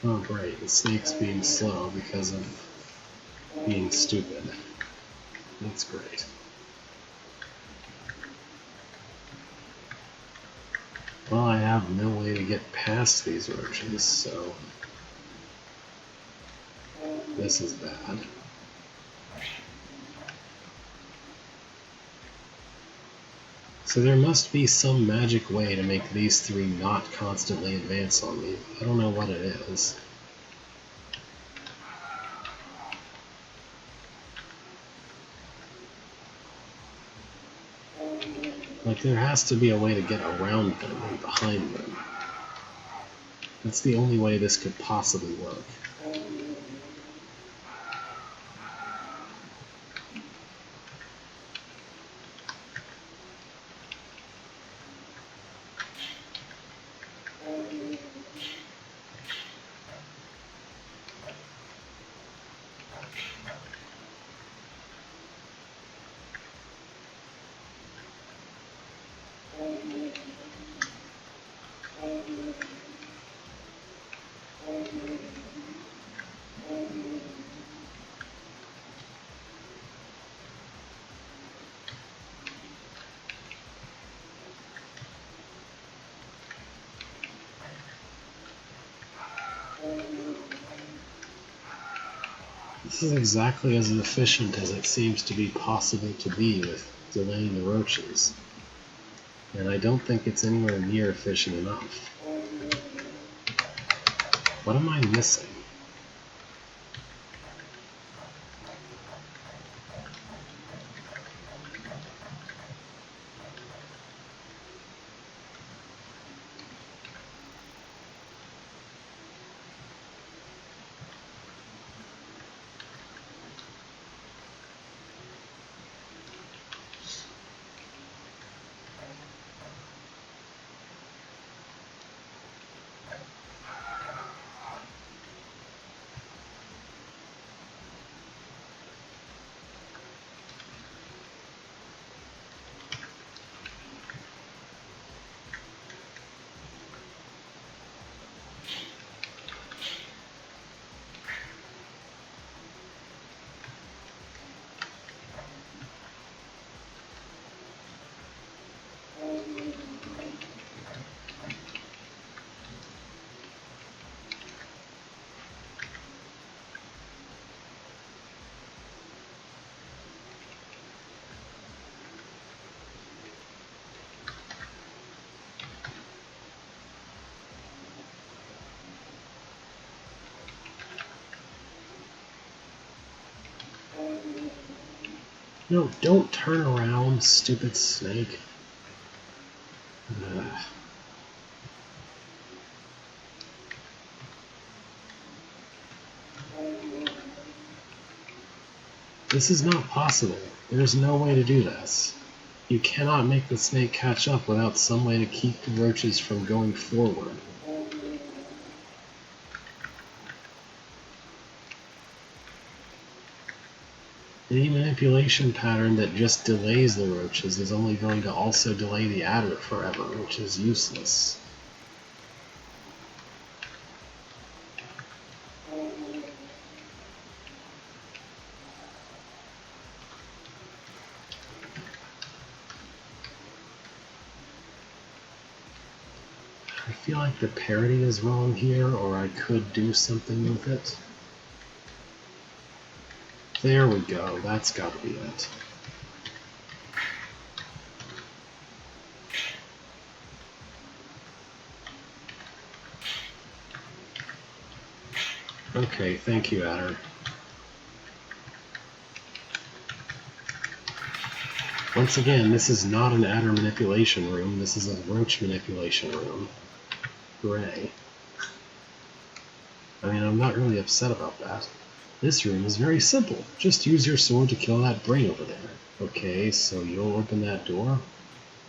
Oh great, the snake's being slow because of being stupid. That's great. Well, I have no way to get past these roaches, so this is bad. So there must be some magic way to make these three not constantly advance on me. I don't know what it is. Like, there has to be a way to get around them and behind them. That's the only way this could possibly work. This is exactly as efficient as it seems to be possible to be with delaying the roaches. And I don't think it's anywhere near efficient enough. What am I missing? No, don't turn around, stupid snake. Ugh. This is not possible. There's no way to do this. You cannot make the snake catch up without some way to keep the roaches from going forward. Any manipulation pattern that just delays the roaches is only going to also delay the adder forever, which is useless. I feel like the parity is wrong here, or I could do something with it. There we go, that's gotta be it. Okay, thank you, Adder. Once again, this is not an adder manipulation room, this is a roach manipulation room. Hooray. I mean, I'm not really upset about that. This room is very simple. Just use your sword to kill that brain over there. Okay, so you'll open that door?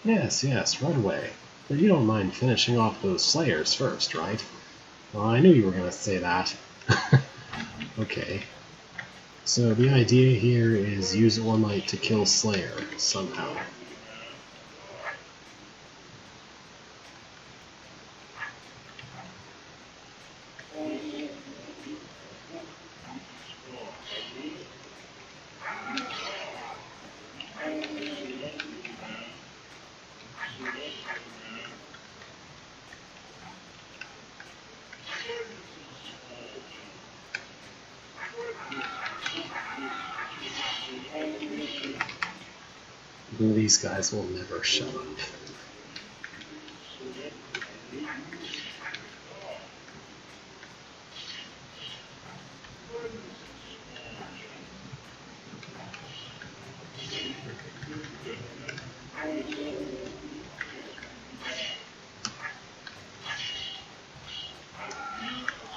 Yes, right away. But you don't mind finishing off those slayers first, right? Well, I knew you were going to say that. Okay. So the idea here is use Ormite to kill Slayer, somehow. These guys will never shut up.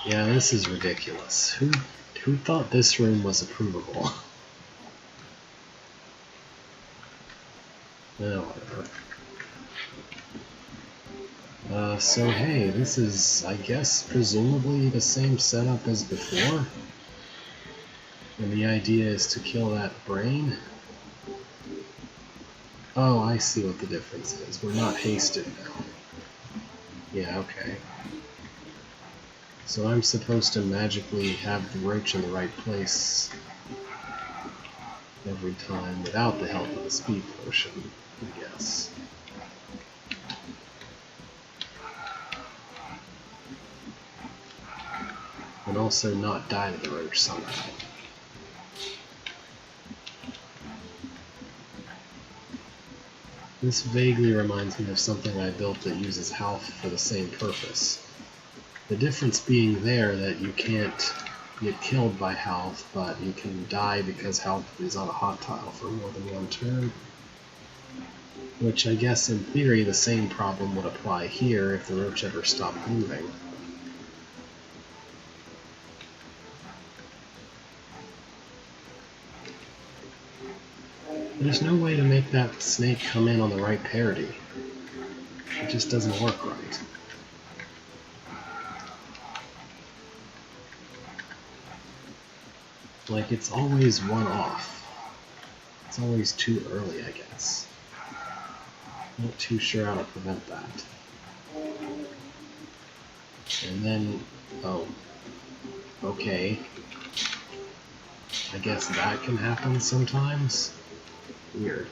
Yeah, this is ridiculous. Who thought this room was approvable? No, whatever. So hey, this is, I guess, presumably the same setup as before? And the idea is to kill that brain? Oh, I see what the difference is. We're not hasted now. Yeah, okay. So I'm supposed to magically have the roach in the right place every time without the help of the speed potion, I guess. And also not die to the roach somehow. This vaguely reminds me of something I built that uses Half for the same purpose. The difference being there that you can't get killed by Half, but you can die because Half is on a hot tile for more than one turn. Which I guess in theory the same problem would apply here if the roach ever stopped moving. There's no way to make that snake come in on the right parity. It just doesn't work right. Like, it's always one off. It's always too early, I guess. Not too sure how to prevent that. And then, oh, okay. I guess that can happen sometimes. Weird.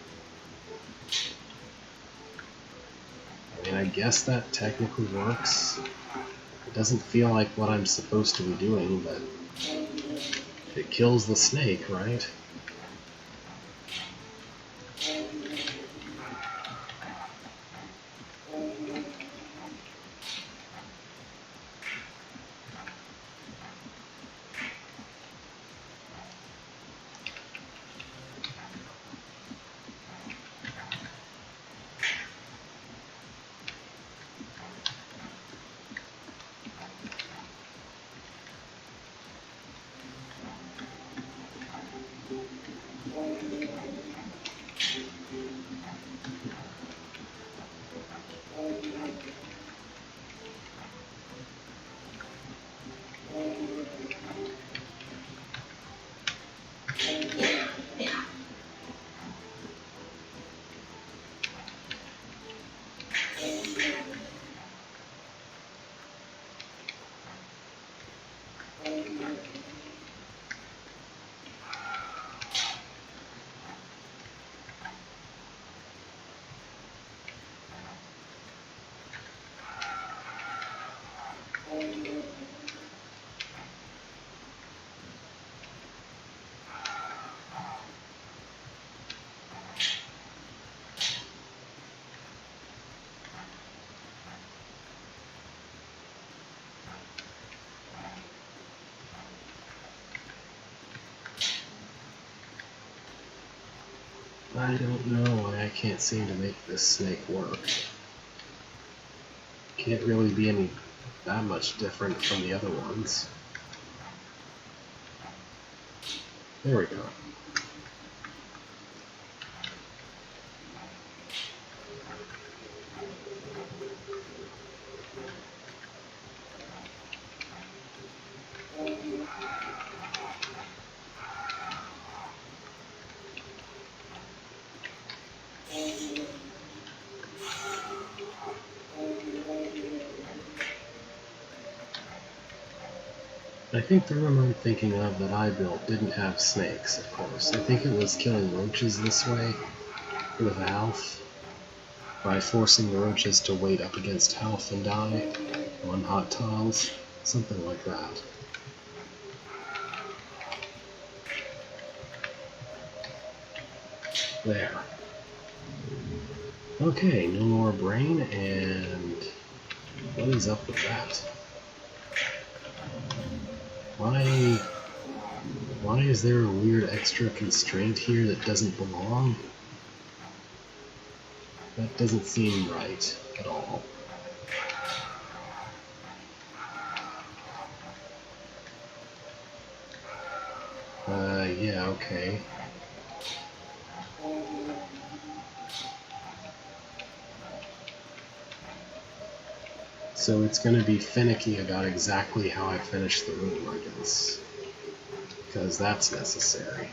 I mean, I guess that technically works. It doesn't feel like what I'm supposed to be doing, but it kills the snake, right? I don't know why I can't seem to make this snake work. Can't really be any that much different from the other ones. There we go. I think the room I'm thinking of that I built didn't have snakes, of course. I think it was killing roaches this way with Half by forcing the roaches to wait up against Half and die on hot tiles, something like that. There. Okay, no more brain, and what is up with that? Why is there a weird extra constraint here that doesn't belong? That doesn't seem right at all. Yeah, okay. So it's going to be finicky about exactly how I finish the room, I guess. Because that's necessary.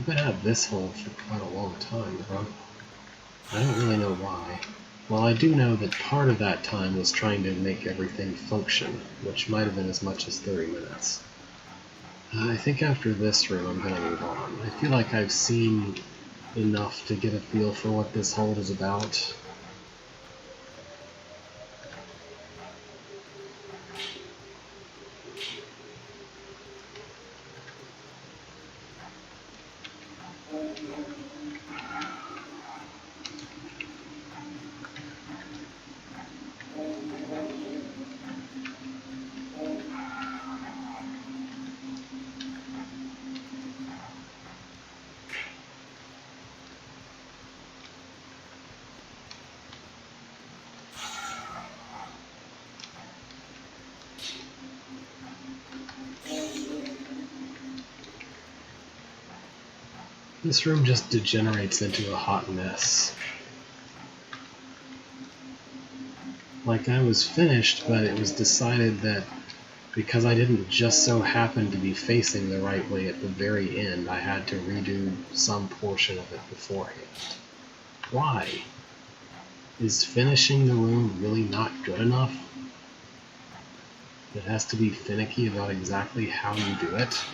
I've been at this hole for quite a long time, huh? I don't really know why. Well, I do know that part of that time was trying to make everything function, which might have been as much as 30 minutes. I think after this room I'm gonna move on. I feel like I've seen enough to get a feel for what this hold is about. This room just degenerates into a hot mess. Like I was finished, but it was decided that because I didn't just so happen to be facing the right way at the very end, I had to redo some portion of it beforehand. Why? Is finishing the room really not good enough? It has to be finicky about exactly how you do it?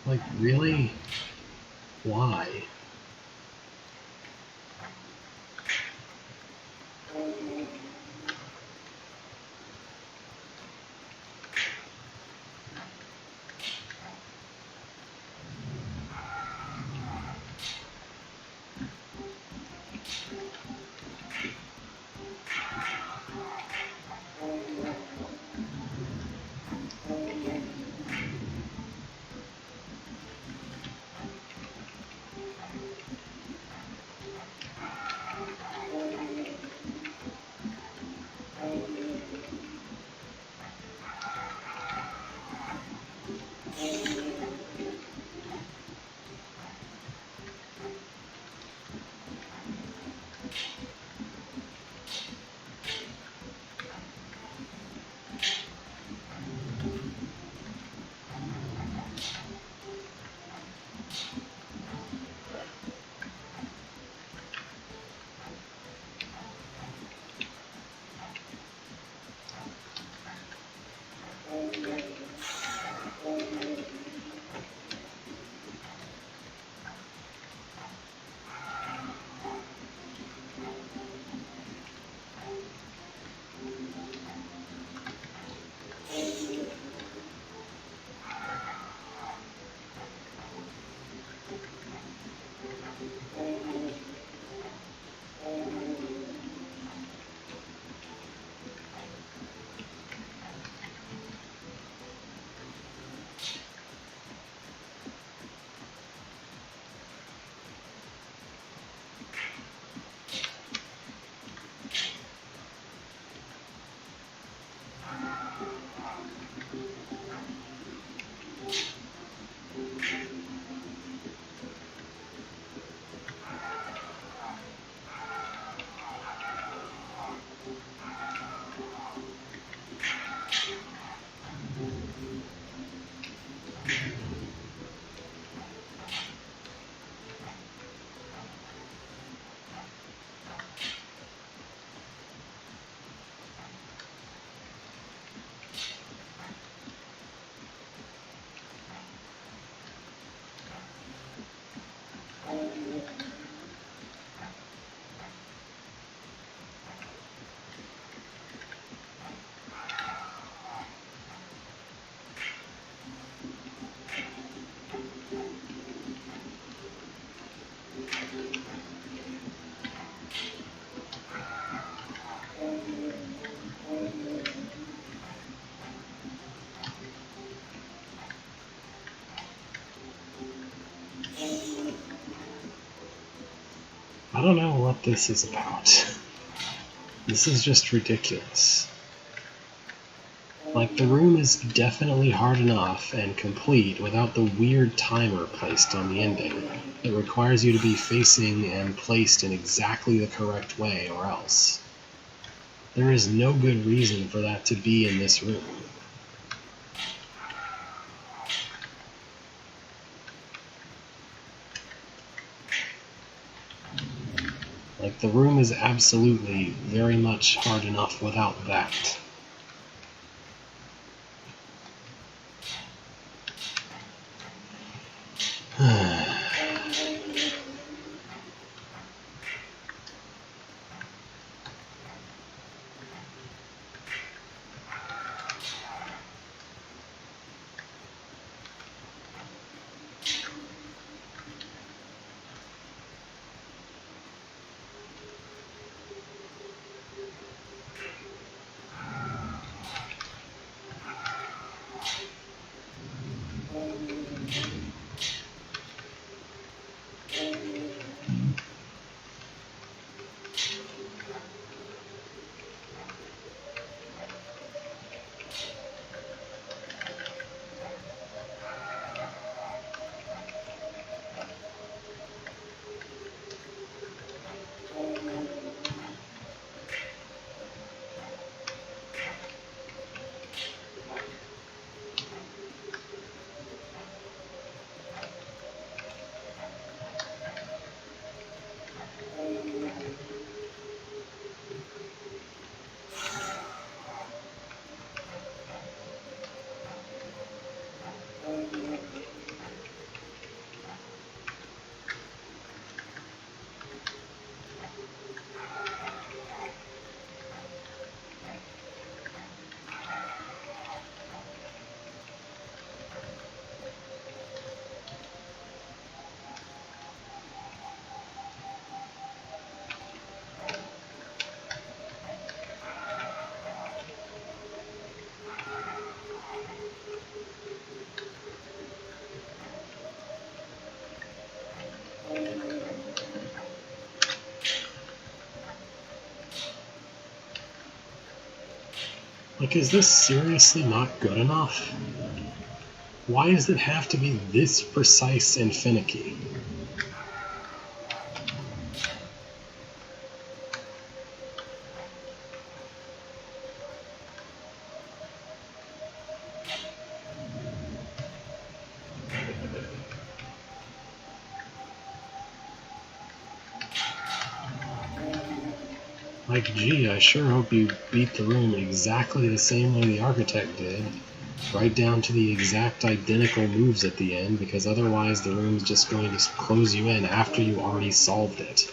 Like, really? Why? I don't know what this is about. This is just ridiculous. Like, the room is definitely hard enough and complete without the weird timer placed on the ending. It requires you to be facing and placed in exactly the correct way or else. There is no good reason for that to be in this room. Like, the room is absolutely very much hard enough without that. Like, is this seriously not good enough? Why does it have to be this precise and finicky? Like, gee, I sure hope you beat the room exactly the same way the architect did, right down to the exact identical moves at the end, because otherwise the room's just going to close you in after you already solved it.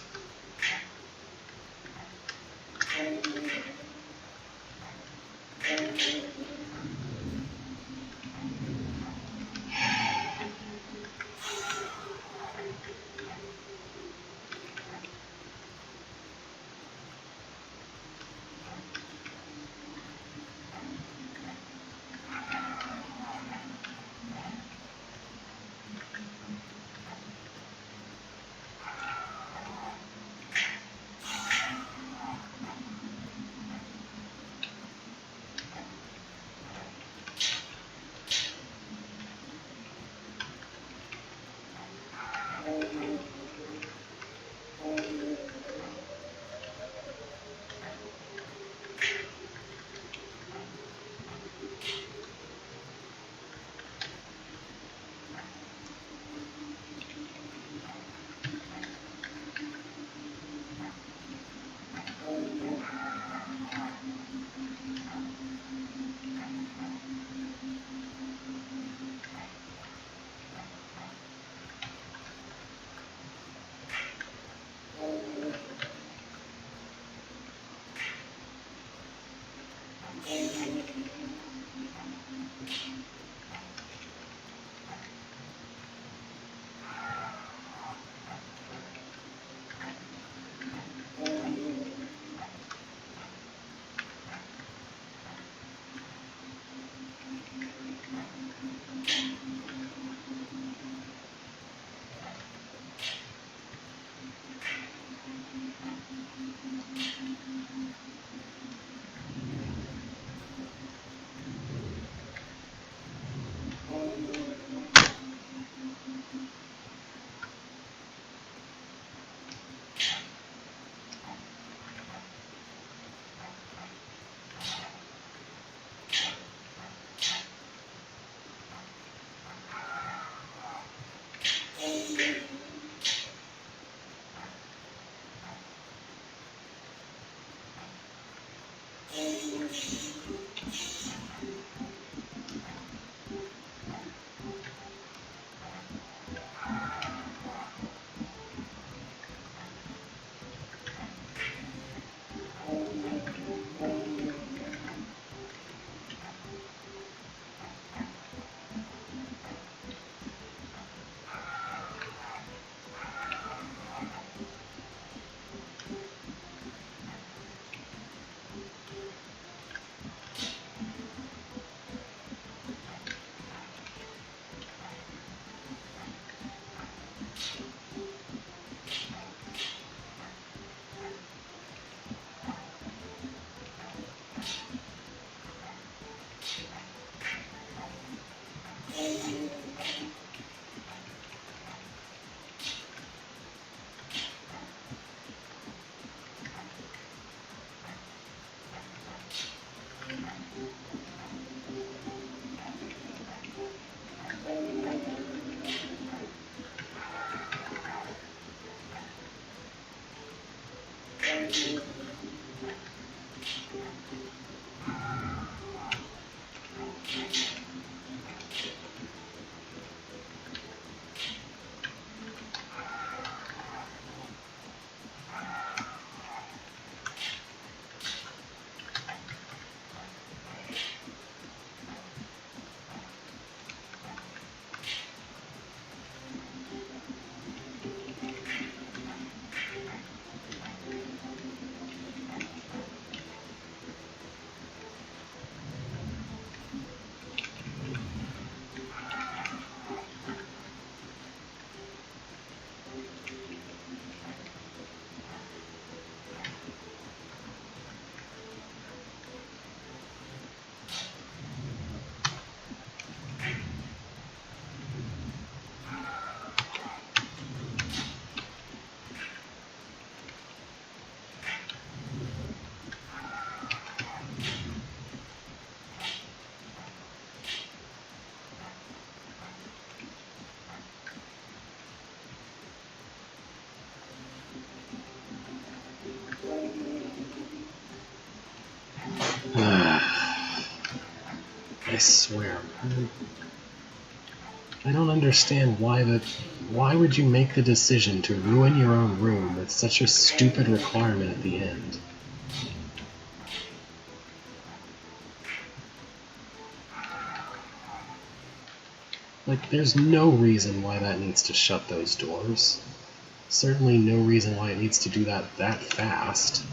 I swear, I don't understand why would you make the decision to ruin your own room with such a stupid requirement at the end? Like, there's no reason why that needs to shut those doors. Certainly no reason why it needs to do that fast.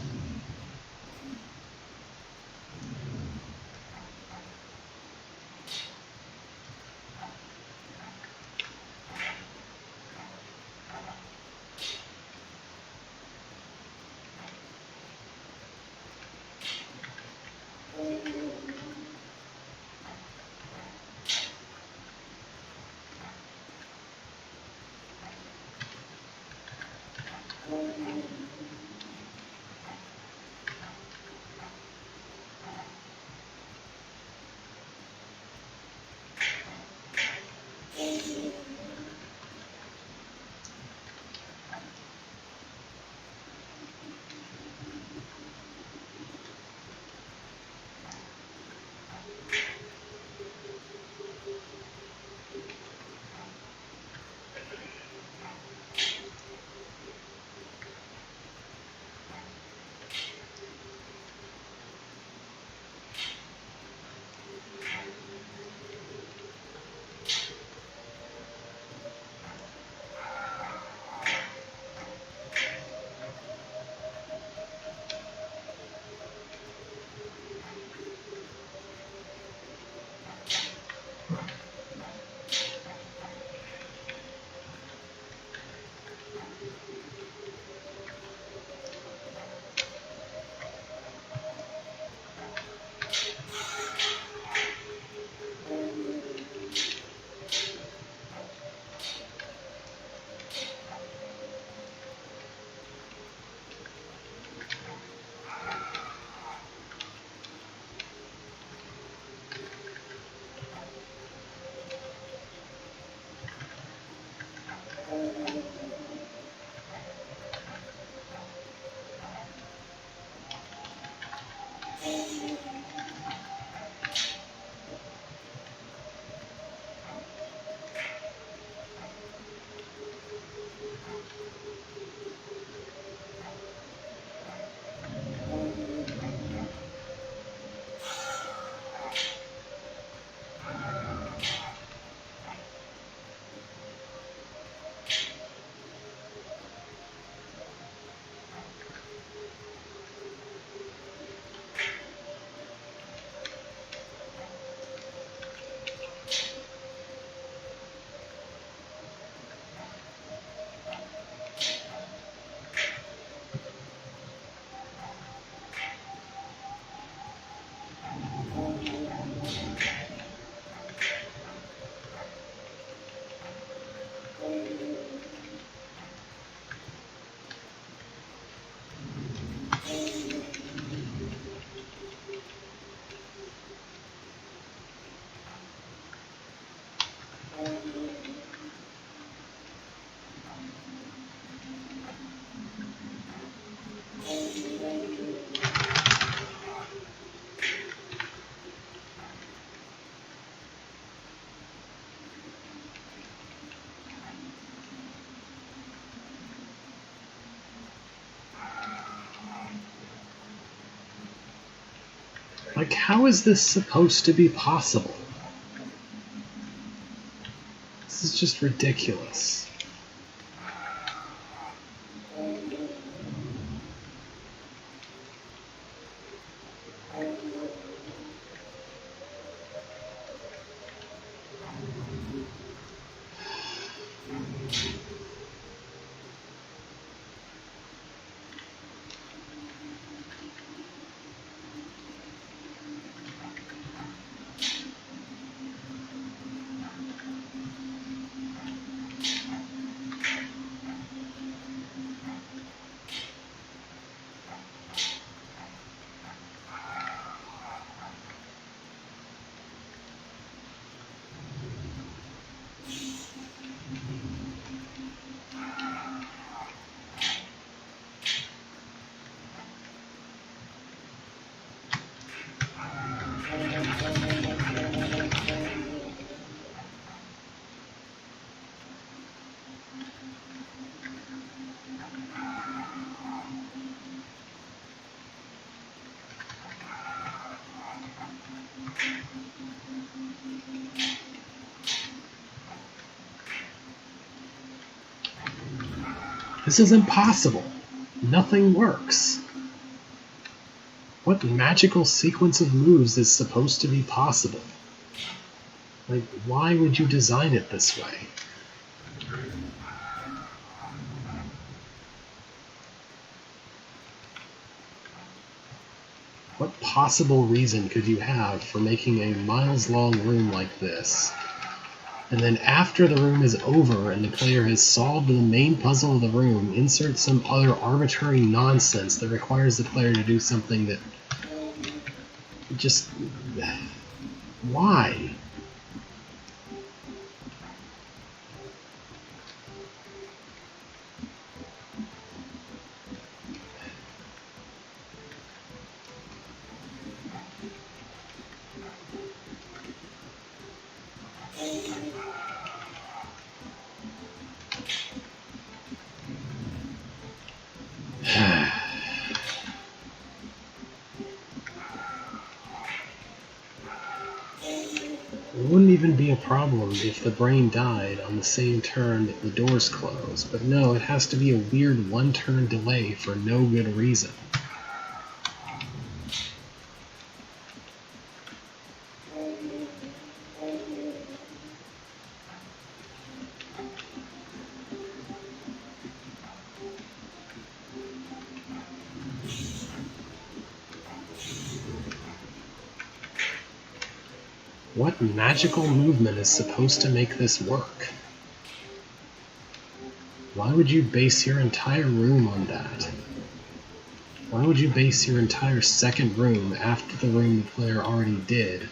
Like, how is this supposed to be possible? This is just ridiculous. This is impossible. Nothing works. What magical sequence of moves is supposed to be possible? Like, why would you design it this way? What possible reason could you have for making a miles-long room like this? And then after the room is over and the player has solved the main puzzle of the room, insert some other arbitrary nonsense that requires the player to do something that just... Why? It wouldn't even be a problem if the brain died on the same turn that the doors close, but no, it has to be a weird one-turn delay for no good reason. What magical movement is supposed to make this work? Why would you base your entire room on that? Why would you base your entire second room after the room the player already did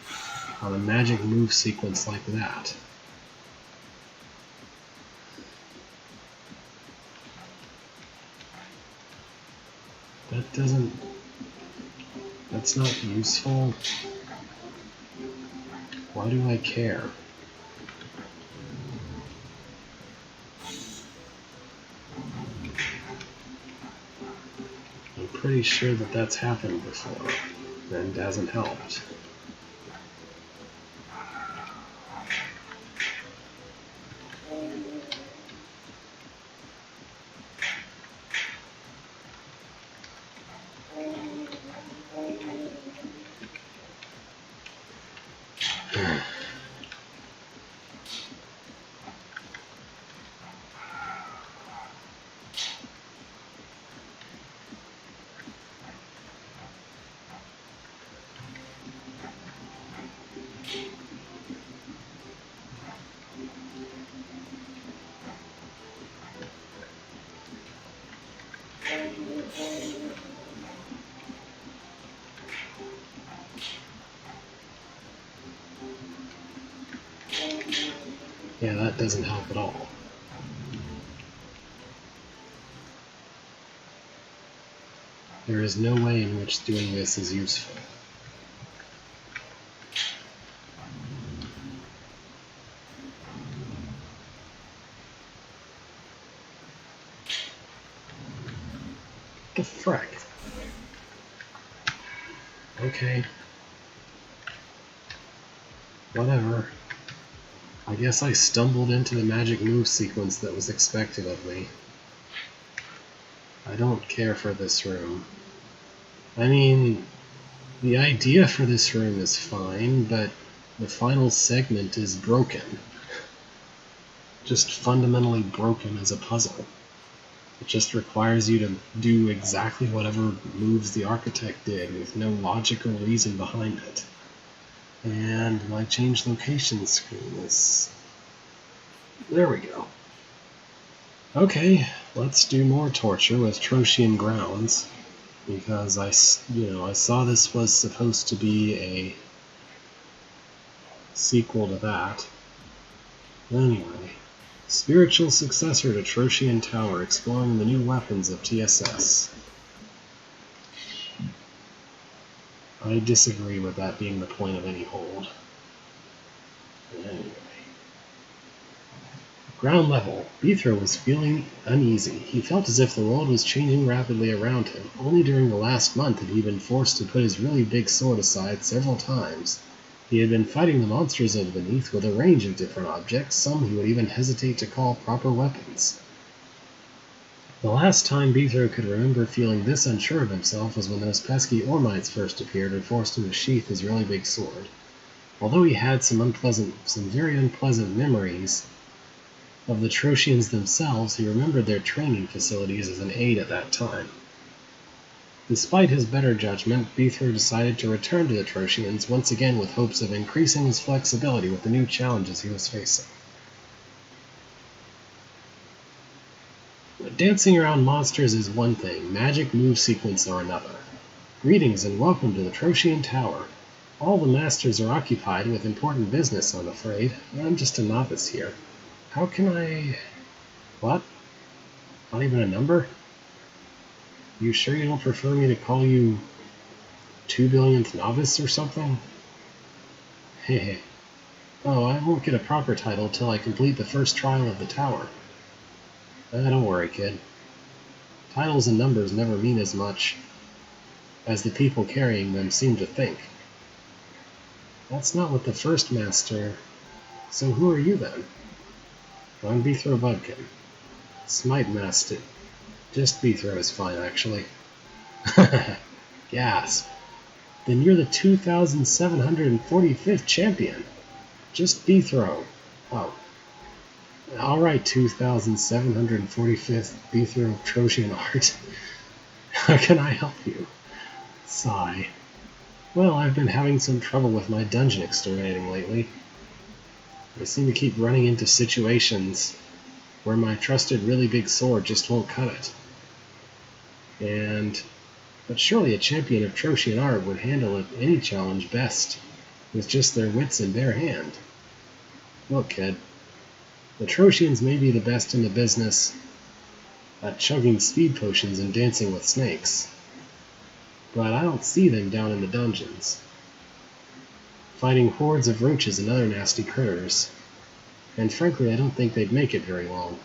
on a magic move sequence like that? That's not useful. Why do I care? I'm pretty sure that that's happened before, and hasn't helped. Yeah, that doesn't help at all. There is no way in which doing this is useful. The frick? Okay. Whatever. I guess I stumbled into the magic move sequence that was expected of me. I don't care for this room. I mean, the idea for this room is fine, but the final segment is broken. Just fundamentally broken as a puzzle. It just requires you to do exactly whatever moves the architect did with no logical reason behind it. And my change location screen is... There we go. Okay, let's do more torture with Troshian Grounds, because I saw this was supposed to be a sequel to that. Anyway, spiritual successor to Troshian Tower, exploring the new weapons of TSS. I disagree with that being the point of any hold. Anyway. Ground level. Beethro was feeling uneasy. He felt as if the world was changing rapidly around him. Only during the last month had he been forced to put his really big sword aside several times. He had been fighting the monsters of beneath with a range of different objects, some he would even hesitate to call proper weapons. The last time Beethro could remember feeling this unsure of himself was when those pesky Ormites first appeared and forced him to sheath his really big sword. Although he had some very unpleasant memories of the Troshians themselves, he remembered their training facilities as an aid at that time. Despite his better judgment, Beethro decided to return to the Troshians once again with hopes of increasing his flexibility with the new challenges he was facing. Dancing around monsters is one thing, magic move sequence are another. Greetings and welcome to the Troshian Tower. All the masters are occupied with important business, I'm afraid. I'm just a novice here. How can I... What? Not even a number? You sure you don't prefer me to call you 2 billionth novice or something? Hey. Oh, I won't get a proper title till I complete the first trial of the tower. Don't worry, kid. Titles and numbers never mean as much as the people carrying them seem to think. That's not what the first master... So who are you then? I'm Beethro Budkin. Smite Master. Just Beethro is fine, actually. Gasp. Then you're the 2,745th champion. Just Beethro. Oh. Alright, 2,745th Beethro of Troshian Art. How can I help you? Sigh. Well, I've been having some trouble with my dungeon exterminating lately. I seem to keep running into situations where my trusted really big sword just won't cut it. But surely a champion of Troshian art would handle any challenge best with just their wits in their hand. Look, kid, the Troshians may be the best in the business at chugging speed potions and dancing with snakes, but I don't see them down in the dungeons, fighting hordes of roaches and other nasty critters, and frankly I don't think they'd make it very long.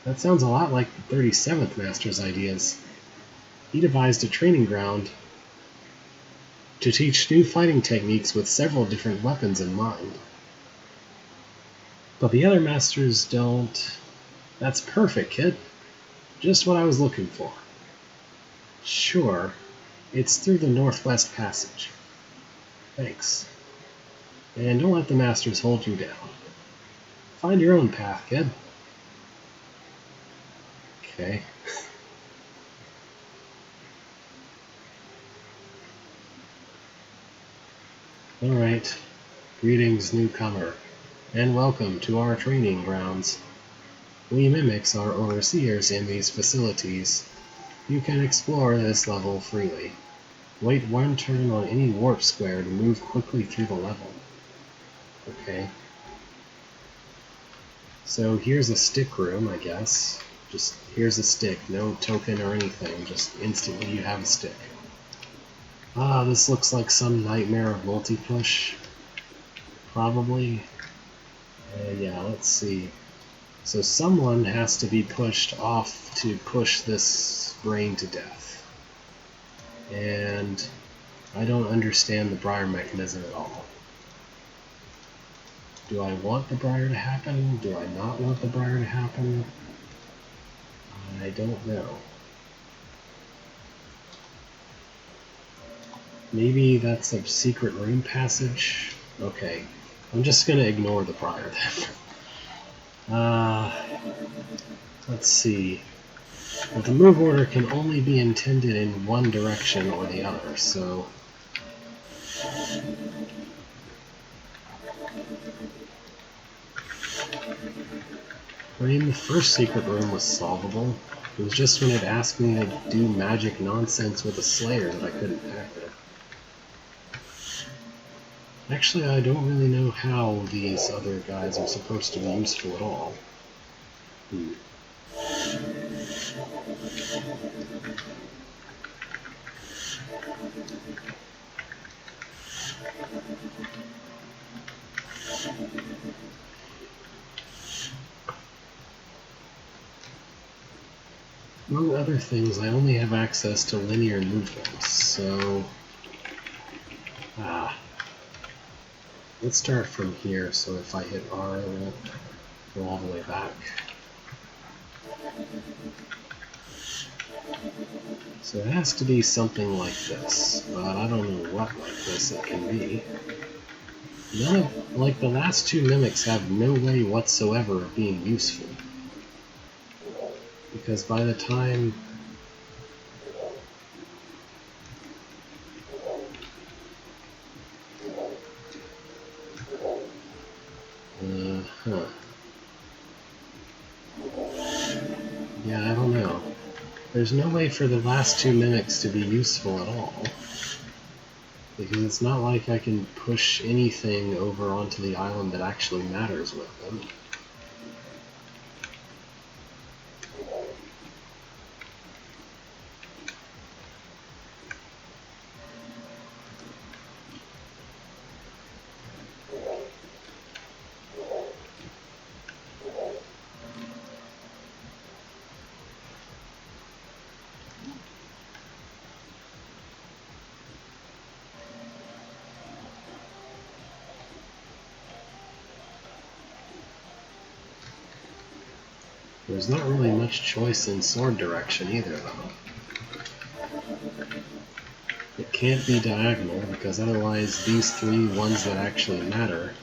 That sounds a lot like the 37th Master's ideas. He devised a training ground to teach new fighting techniques with several different weapons in mind. But the other Masters don't... That's perfect, kid. Just what I was looking for. Sure, it's through the Northwest Passage. Thanks. And don't let the Masters hold you down. Find your own path, kid. Okay. Alright. Greetings, newcomer, and welcome to our training grounds. We mimics are overseers in these facilities. You can explore this level freely. Wait one turn on any warp square to move quickly through the level. Okay. So here's a stick room, I guess. Just, here's a stick, no token or anything, just instantly you have a stick. Ah, this looks like some nightmare of multi-push. Probably. Yeah, let's see. So someone has to be pushed off to push this brain to death. And I don't understand the Briar mechanism at all. Do I want the Briar to happen? Do I not want the Briar to happen? I don't know. Maybe that's a secret room passage? Okay, I'm just gonna ignore the Briar then. Let's see. But the move order can only be intended in one direction or the other, so... I mean, the first secret room was solvable. It was just when it asked me to do magic nonsense with a Slayer that I couldn't hack it. Actually, I don't really know how these other guys are supposed to be useful at all. Among other things, I only have access to linear movement, so... Let's start from here, so if I hit R, it won't go all the way back. So it has to be something like this, but I don't know what like this it can be. None of, like the last two mimics have no way whatsoever of being useful. Because by the time... Yeah, I don't know. There's no way for the last two mimics to be useful at all. Because it's not like I can push anything over onto the island that actually matters with them. There's not really much choice in sword direction either, though. It can't be diagonal, because otherwise these three ones that actually matter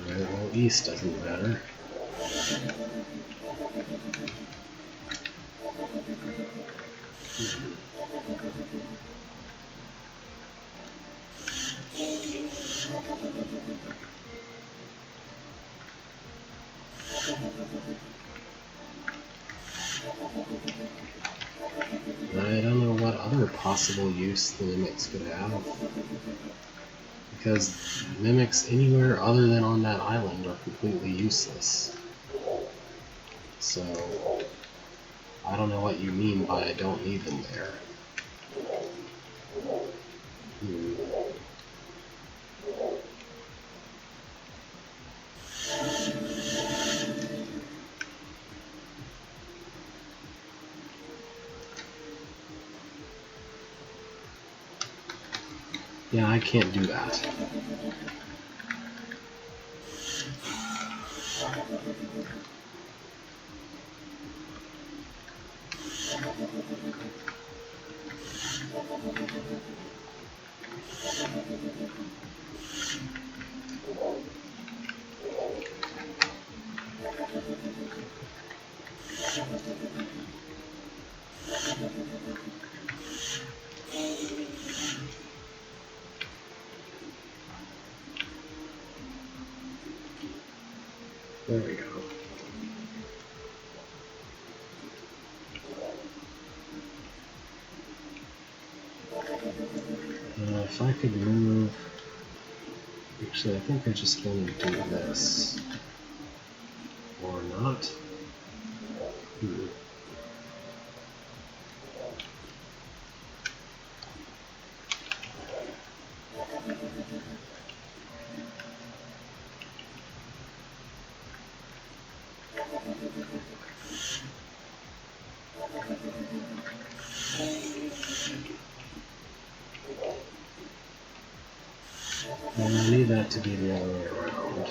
Alright, well, east doesn't matter. I don't know what other possible use the mimics could have. Because mimics anywhere other than on that island are completely useless. So, I don't know what you mean by I don't need them there. Yeah, I can't do that. There we go. If I could move... Actually, I think I just want to do this. Or not. And I need that to be the other way around.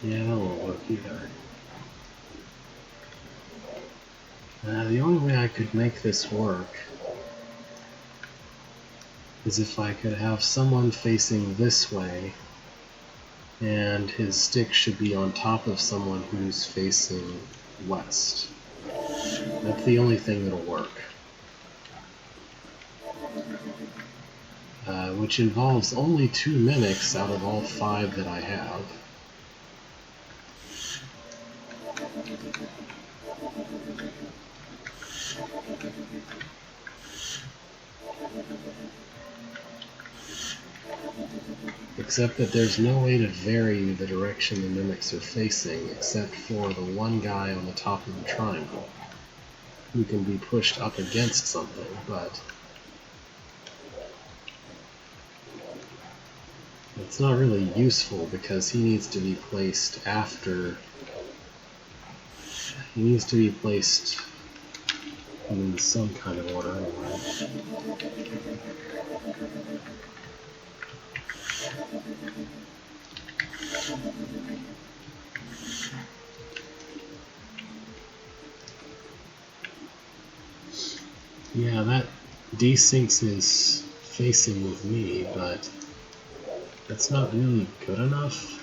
Yeah, that won't work either. The only way I could make this work is if I could have someone facing this way and his stick should be on top of someone who's facing west. That's the only thing that'll work. Which involves only 2 mimics out of all 5 that I have. Except that there's no way to vary the direction the mimics are facing, except for the one guy on the top of the triangle, who can be pushed up against something, but it's not really useful because he needs to be placed after. He needs to be placed in some kind of order anyway. Yeah, that desyncs is facing with me, but that's not really good enough.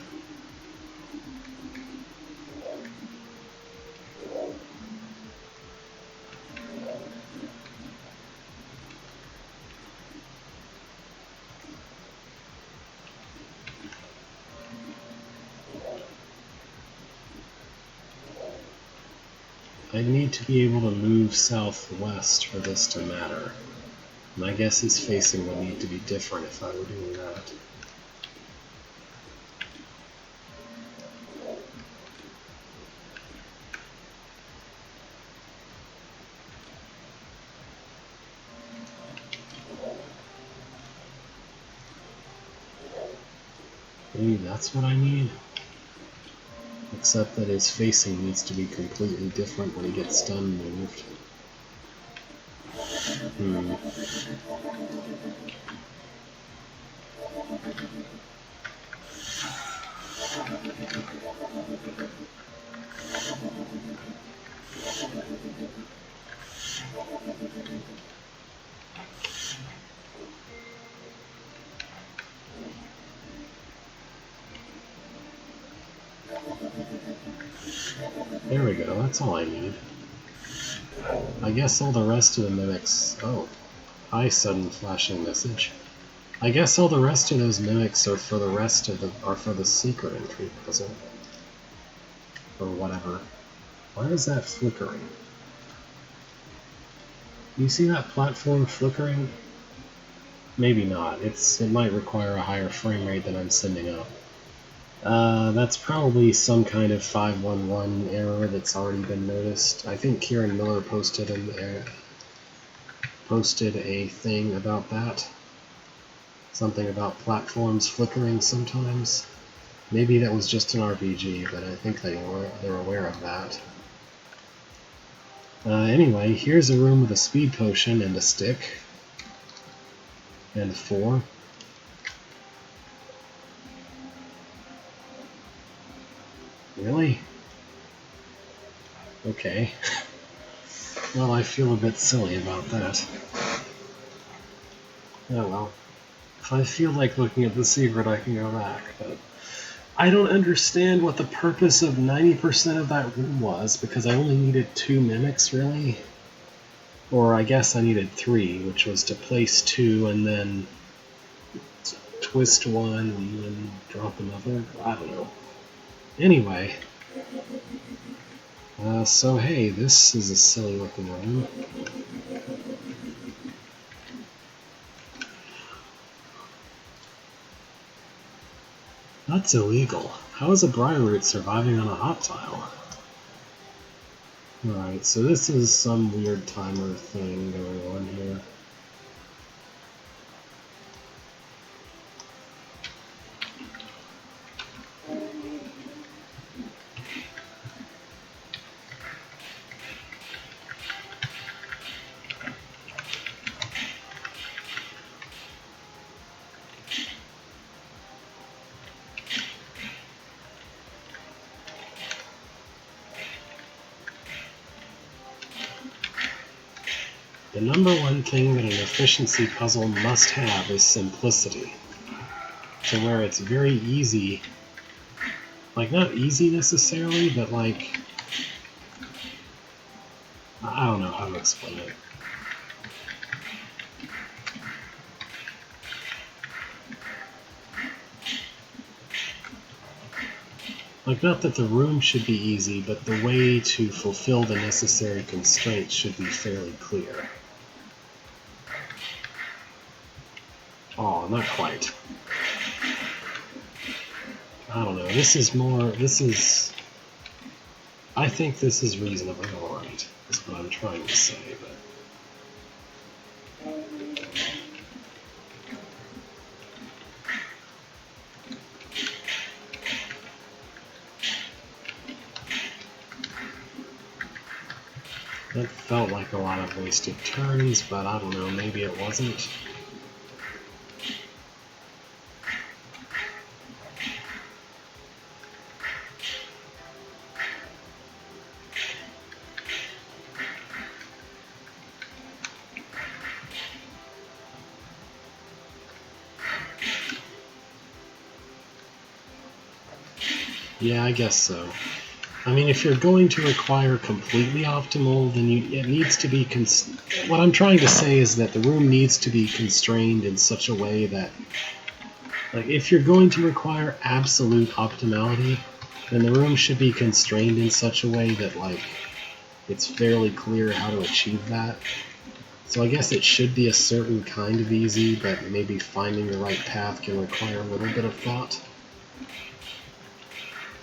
I need to be able to move southwest for this to matter. And I guess his facing would need to be different if I were doing that. Maybe that's what I need? Except that his facing needs to be completely different when he gets stun moved. There we go, that's all I need. I guess all the rest of the mimics... Oh, hi, sudden flashing message. I guess all the rest of those mimics are for the rest of the... are for the secret entry puzzle. Or whatever. Why is that flickering? You see that platform flickering? Maybe not. It might require a higher frame rate than I'm sending up. That's probably some kind of 511 error that's already been noticed. I think Kieran Miller posted a thing about that. Something about platforms flickering sometimes. Maybe that was just an RPG, but I think they're aware of that. Anyway, here's a room with a speed potion and a stick. And a 4. Really? Okay. Well, I feel a bit silly about that. Oh well. If I feel like looking at the secret, I can go back, but I don't understand what the purpose of 90% of that room was, because I only needed 2 mimics, really. Or I guess I needed 3, which was to place 2 and then twist 1 and then drop another. I don't know. Anyway. So hey, this is a silly looking room. That's illegal. How is a briar root surviving on a hot tile? Alright, so this is some weird timer thing going on here. The number one thing that an efficiency puzzle must have is simplicity. To where it's very easy, like not easy necessarily, but like, I don't know how to explain it. Like, not that the room should be easy, but the way to fulfill the necessary constraints should be fairly clear. Oh, not quite. I don't know, I think this is reasonably alright, is what I'm trying to say, but... That felt like a lot of wasted turns, but I don't know, maybe it wasn't. Yeah, I guess so. I mean, if you're going to require completely optimal, then it needs to be... What I'm trying to say is that the room needs to be constrained in such a way that... Like, if you're going to require absolute optimality, then the room should be constrained in such a way that, like, it's fairly clear how to achieve that. So I guess it should be a certain kind of easy, but maybe finding the right path can require a little bit of thought.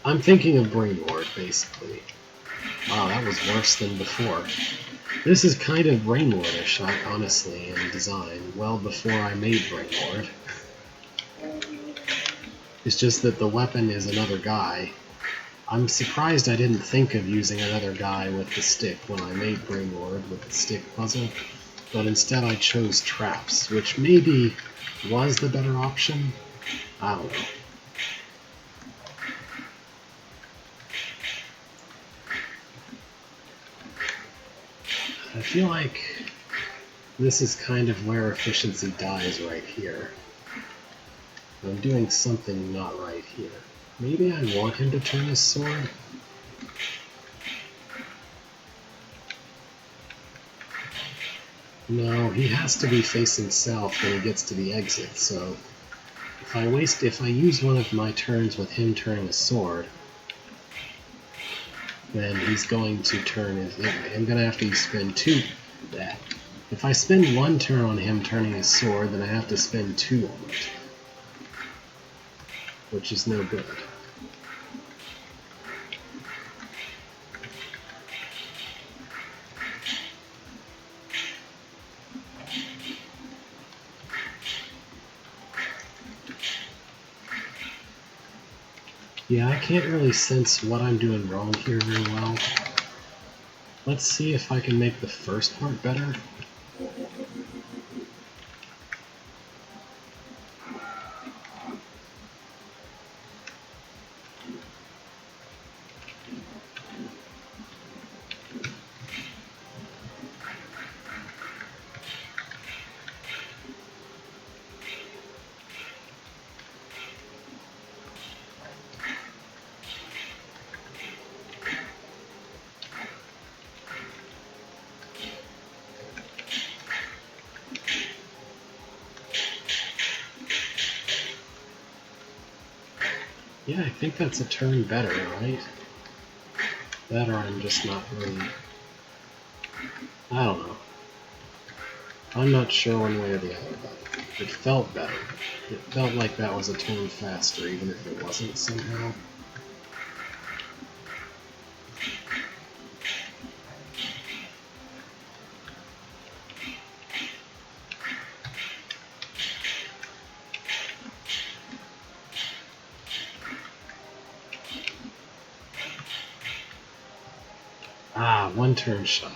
I'm thinking of Brainlord, basically. Wow, that was worse than before. This is kind of Brainlord-ish, honestly, in design, well before I made Brainlord. It's just that the weapon is another guy. I'm surprised I didn't think of using another guy with the stick when I made Brainlord with the stick puzzle, but instead I chose traps, which maybe was the better option? I don't know. I feel like this is kind of where efficiency dies right here. I'm doing something not right here. Maybe I want him to turn his sword? No, he has to be facing south when he gets to the exit, so if I use one of my turns with him turning his sword, then he's going to turn his... I'm going to have to spend 2... If I spend 1 turn on him turning his sword, then I have to spend 2 on it. Which is no good. Yeah, I can't really sense what I'm doing wrong here very well. Let's see if I can make the first part better. Yeah, I think that's a turn better, right? That or I'm just not really... I don't know. I'm not sure one way or the other, but it felt better. It felt like that was a turn faster, even if it wasn't somehow. Ah, one turn shy.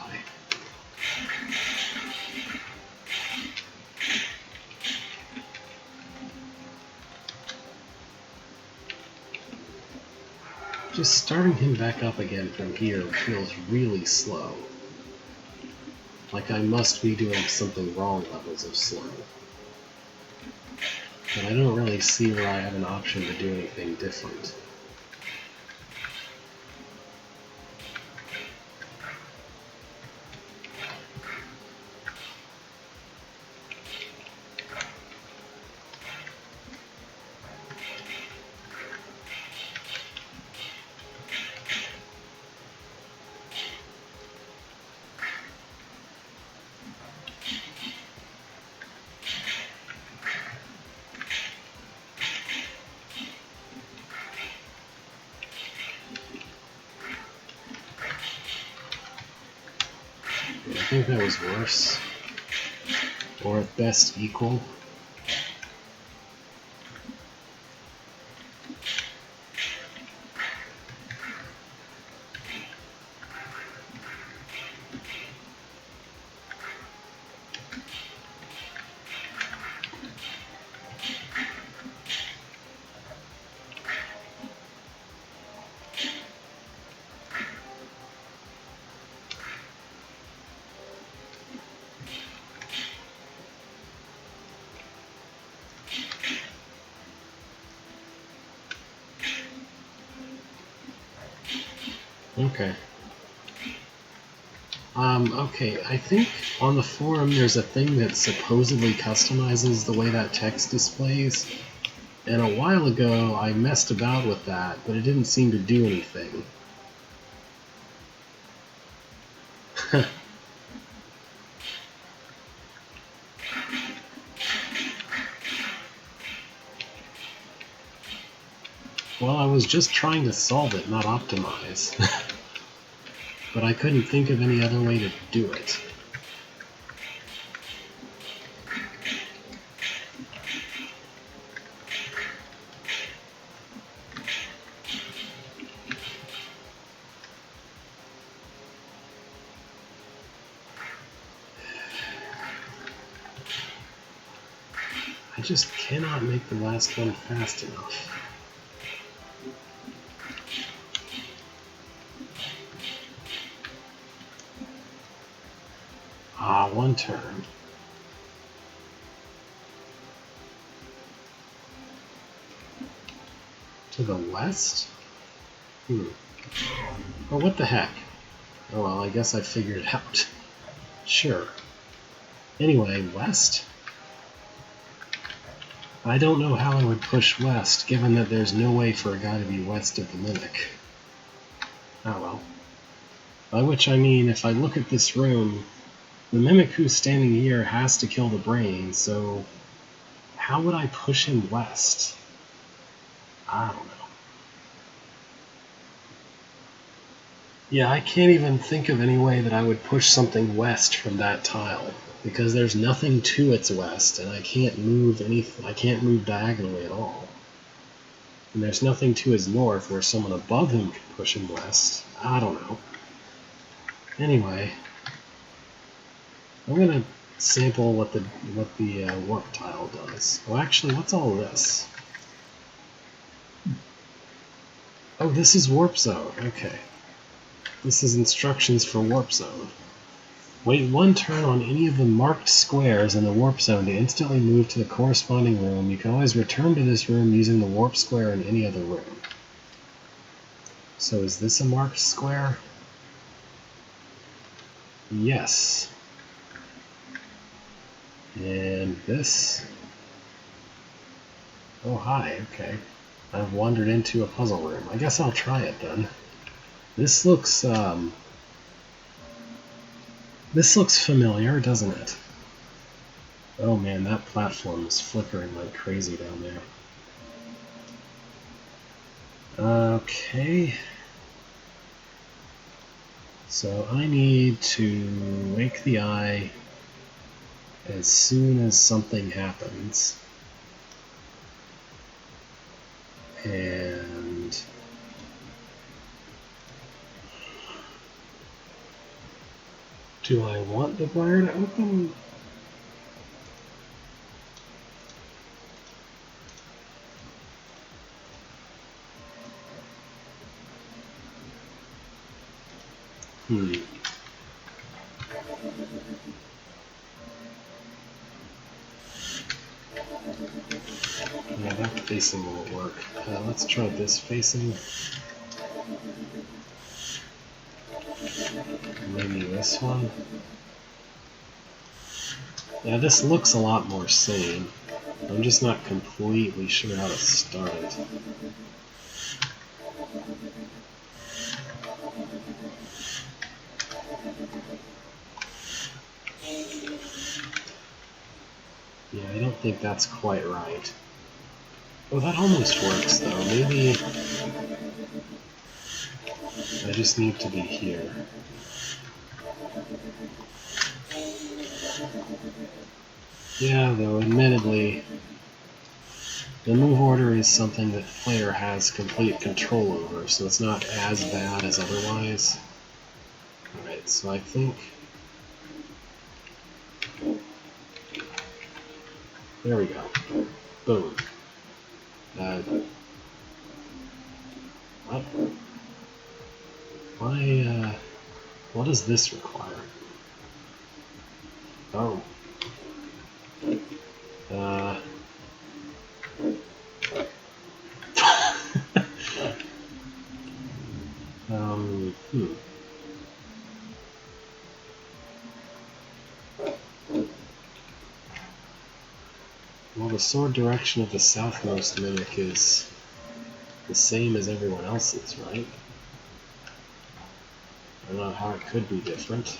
Just starting him back up again from here feels really slow. Like I must be doing something wrong levels of slow. But I don't really see where I have an option to do anything different. I think that was worse. Or at best equal. Okay. Okay, I think on the forum there's a thing that supposedly customizes the way that text displays, and a while ago I messed about with that, but it didn't seem to do anything. Well, I was just trying to solve it, not optimize. But I couldn't think of any other way to do it. I just cannot make the last one fast enough. Ah, one turn. To the west? Oh, what the heck? Oh well, I guess I figured it out. Sure. Anyway, west? I don't know how I would push west, given that there's no way for a guy to be west of the Mimic. Oh well. By which I mean, if I look at this room, the Mimic who's standing here has to kill the Brain, so how would I push him west? I don't know. Yeah, I can't even think of any way that I would push something west from that tile, because there's nothing to its west, and I can't move diagonally at all. And there's nothing to his north where someone above him could push him west. I don't know. Anyway, I'm gonna sample what the warp tile does. Oh, actually, what's all this? Oh, this is warp zone. Okay. This is instructions for warp zone. Wait one turn on any of the marked squares in the warp zone to instantly move to the corresponding room. You can always return to this room using the warp square in any other room. So is this a marked square? Yes. And this? Oh, hi, okay. I've wandered into a puzzle room. I guess I'll try it then. This looks familiar, doesn't it? Oh man, that platform is flickering like crazy down there. Okay. So I need to wake the eye as soon as something happens. And do I want the wire to open? Yeah, that facing won't work. Let's try this facing. Maybe this one. Yeah, this looks a lot more sane. I'm just not completely sure how to start it. Yeah, I don't think that's quite right. Oh, that almost works though. Maybe I just need to be here. Yeah, though admittedly, the move order is something that the player has complete control over, so it's not as bad as otherwise. Alright, so I think... There we go. Boom. What? Why, what does this require? Oh. Well, the sword direction of the southmost mimic is the same as everyone else's, right? I don't know how it could be different.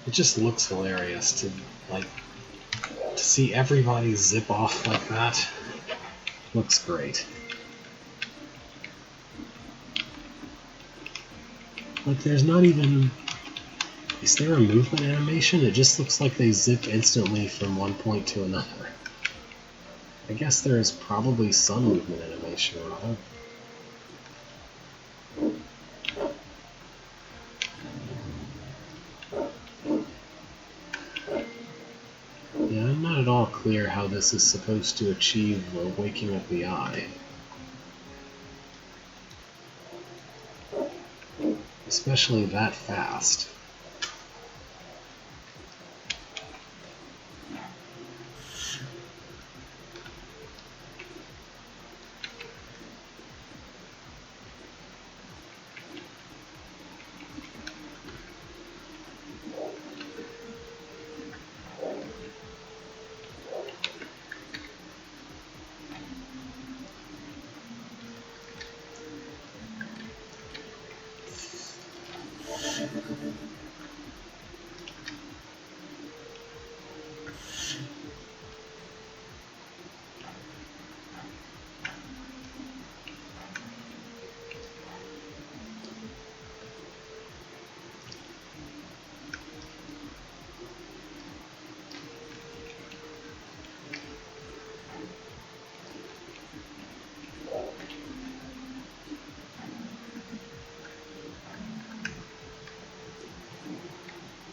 It just looks hilarious to see everybody zip off like that. Looks great. Like there's not even... Is there a movement animation? It just looks like they zip instantly from one point to another. I guess there is probably some movement animation around. Yeah, I'm not at all clear how this is supposed to achieve waking up the eye. Especially that fast.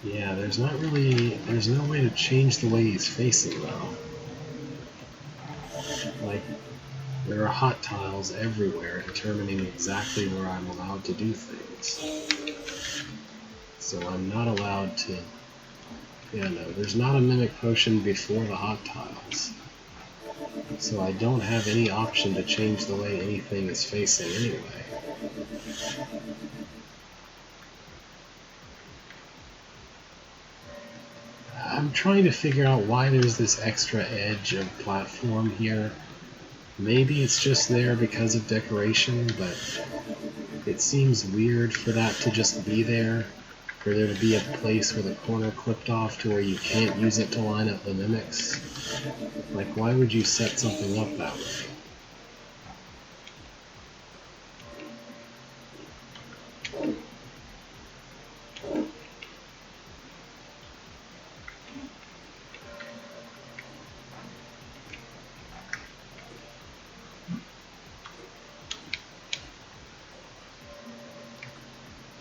Yeah, there's no way to change the way he's facing though. Like, there are hot tiles everywhere determining exactly where I'm allowed to do things. So I'm not allowed to... Yeah, no, there's not a Mimic Potion before the hot tiles. So I don't have any option to change the way anything is facing anyway. I'm trying to figure out why there's this extra edge of platform here. Maybe it's just there because of decoration, but it seems weird for that to just be there. For there to be a place with a corner clipped off to where you can't use it to line up the mimics. Like, why would you set something up that way?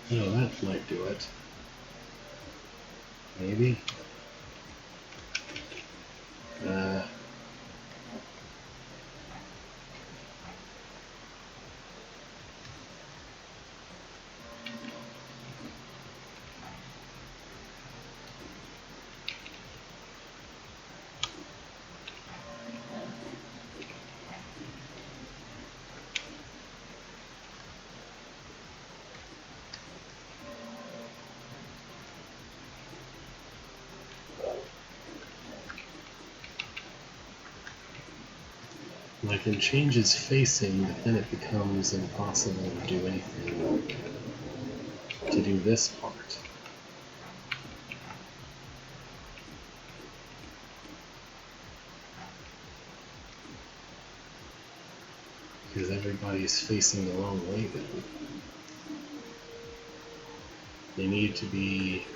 Oh, that might do it. Maybe. I can change his facing, but then it becomes impossible to do anything to do this part. Because everybody's facing the wrong way then. They need to be...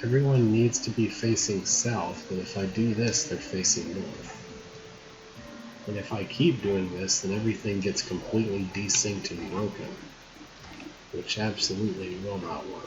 Everyone needs to be facing south, but if I do this, they're facing north. And if I keep doing this, then everything gets completely desynced and broken, which absolutely will not work.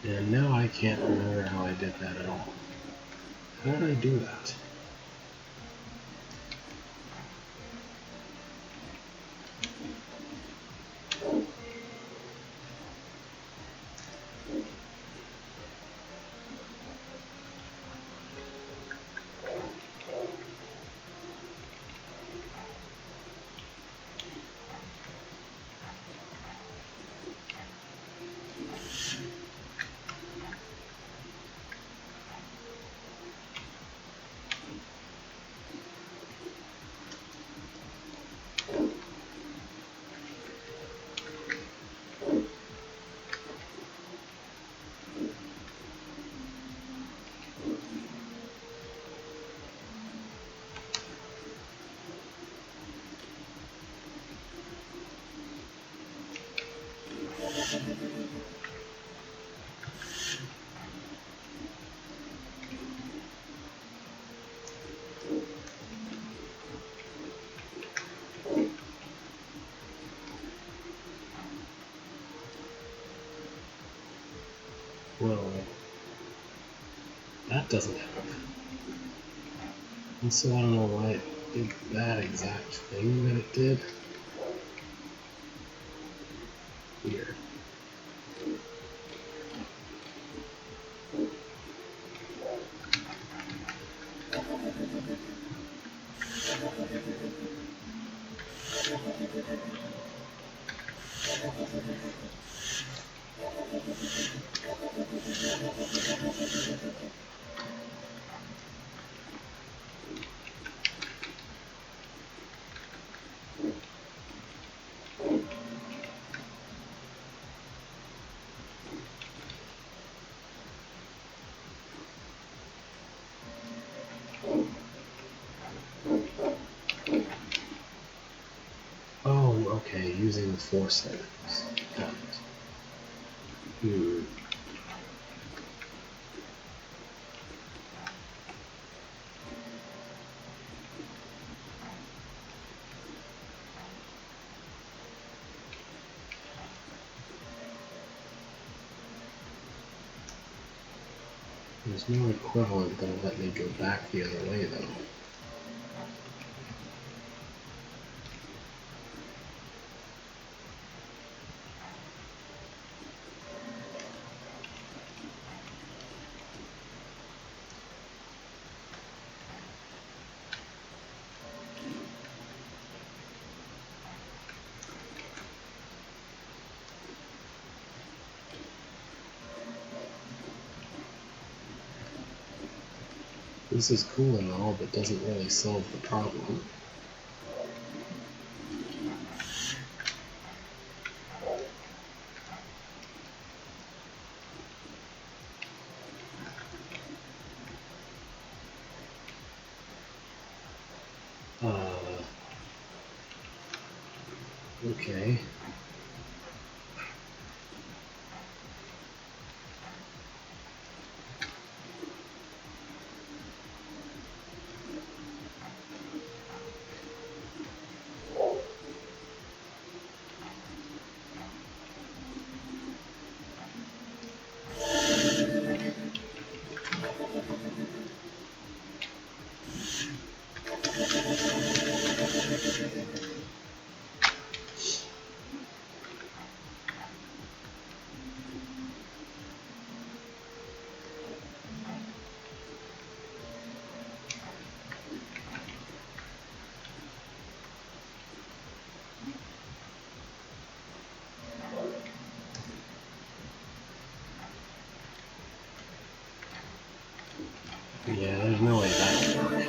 And now I can't remember how I did that at all. How did I do that? that doesn't have. And so I don't know why it did that exact thing that it did. Weird. Oh, okay, using the 4 settings. Got it. There's no equivalent that'll let me go back the other way, though. This is cool and all, but doesn't really solve the problem. Okay. Yeah, there's no way that would work.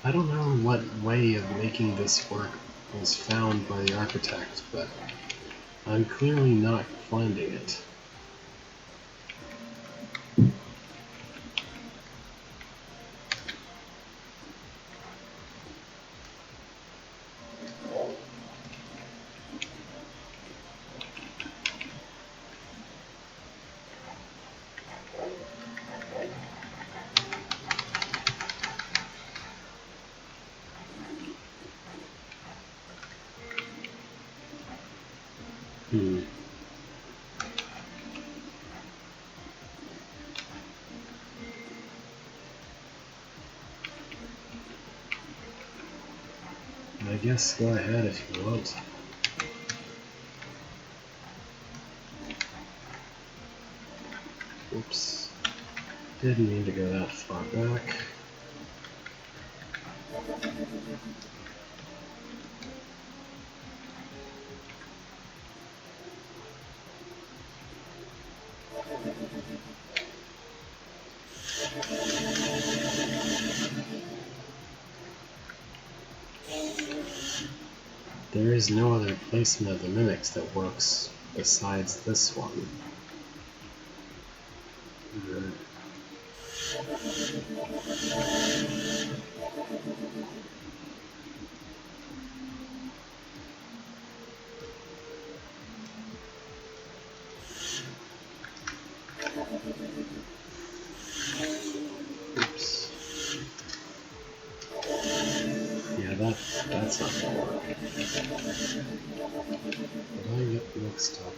I don't know what way of making this work was found by the architect, but I'm clearly not finding it. I guess go ahead if you want. Oops. Didn't mean to go that far back. There is no other placement of the mimics that works besides this one. Oops. that's not gonna work. Did I get mixed up?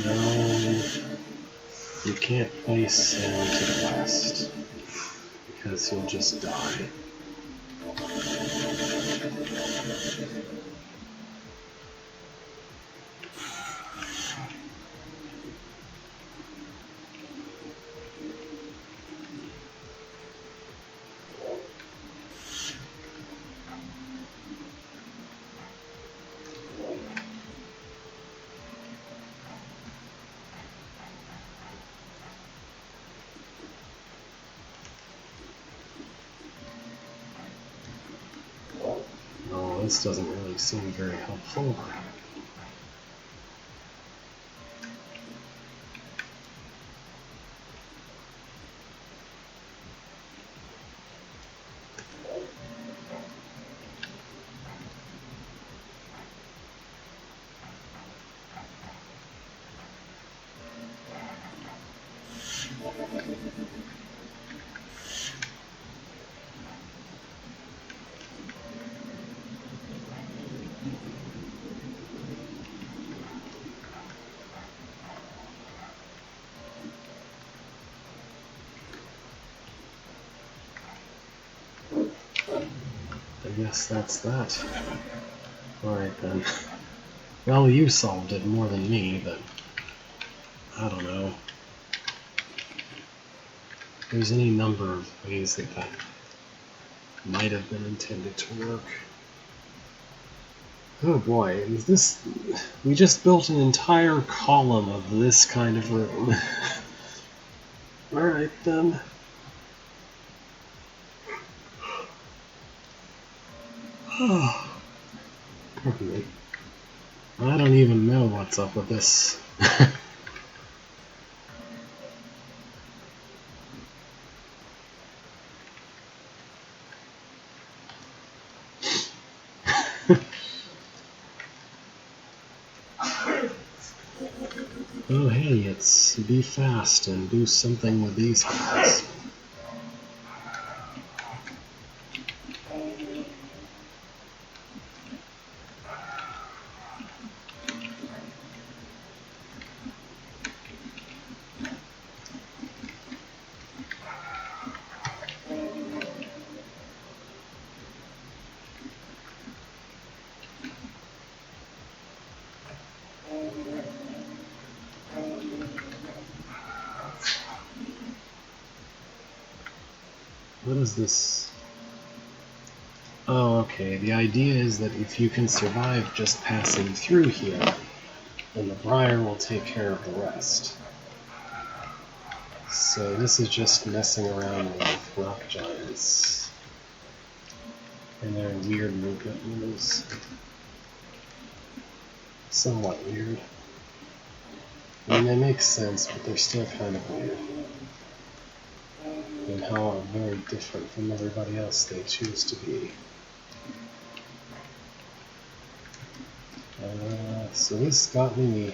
No, you can't place sand to the west because you'll just die. This doesn't really seem very helpful. I guess that's that. Alright then. Well, you solved it more than me, but I don't know. There's any number of ways that that might have been intended to work. Oh boy, is this... We just built an entire column of this kind of room. Alright then. Pardon me. I don't even know what's up with this. Oh hey, it's be fast and do something with these guys. What is this? Oh, okay. The idea is that if you can survive just passing through here, then the Briar will take care of the rest. So this is just messing around with rock giants and their weird movement moves. Somewhat weird. I mean, they make sense, but they're still kind of weird. And how very different from everybody else they choose to be. So this let me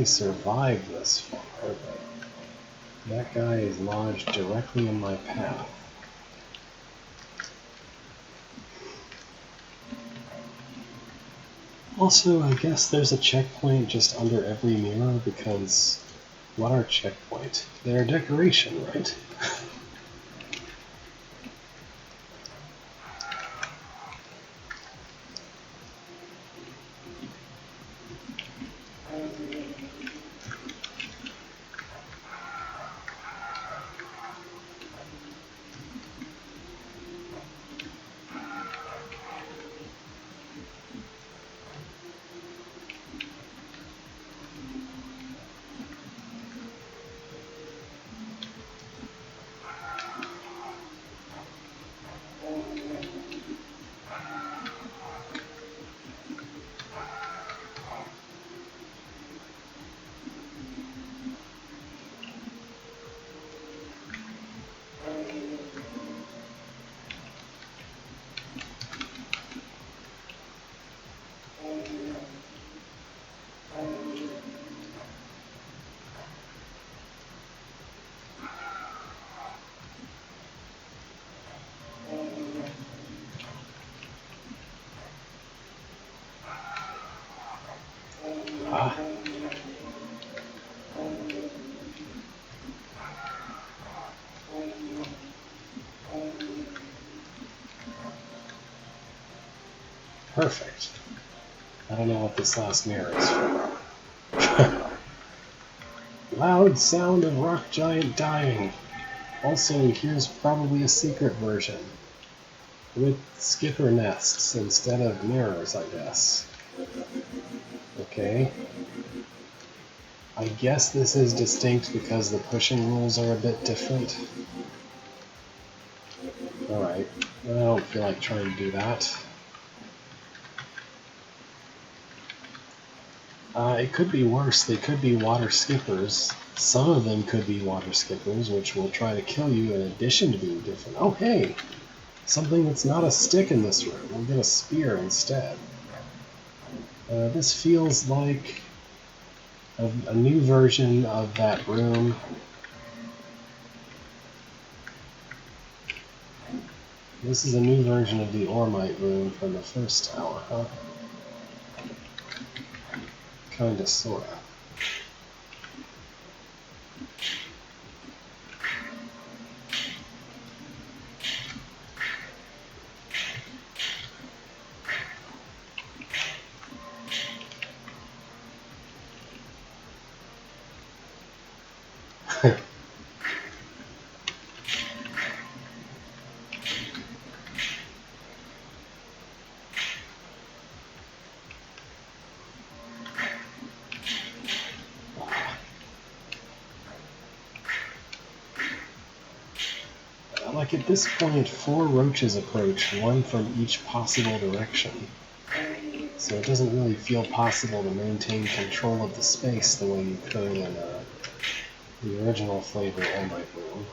survive this far, but that guy is lodged directly in my path. Also, I guess there's a checkpoint just under every mirror because what are checkpoints? They're a decoration, right? Perfect. I don't know what this last mirror is for. Loud sound of rock giant dying. Also, here's probably a secret version. With skipper nests instead of mirrors, I guess. Okay. I guess this is distinct because the pushing rules are a bit different. Alright. I don't feel like trying to do that. It could be worse. They could be water skippers. Some of them could be water skippers, which will try to kill you in addition to being different. Oh, hey! Something that's not a stick in this room. We'll get a spear instead. This feels like a new version of that room. This is a new version of the Ormite room from the first tower, huh? Kinda, sorta. Like at this point, 4 roaches approach, one from each possible direction. So it doesn't really feel possible to maintain control of the space the way you could in the original flavor Ormite room.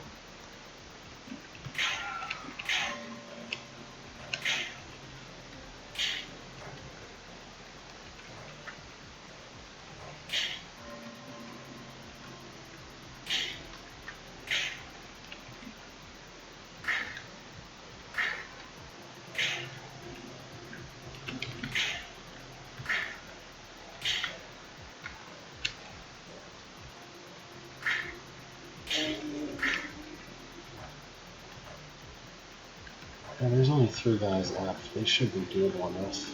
And there's only 3 guys left. They should be doable enough.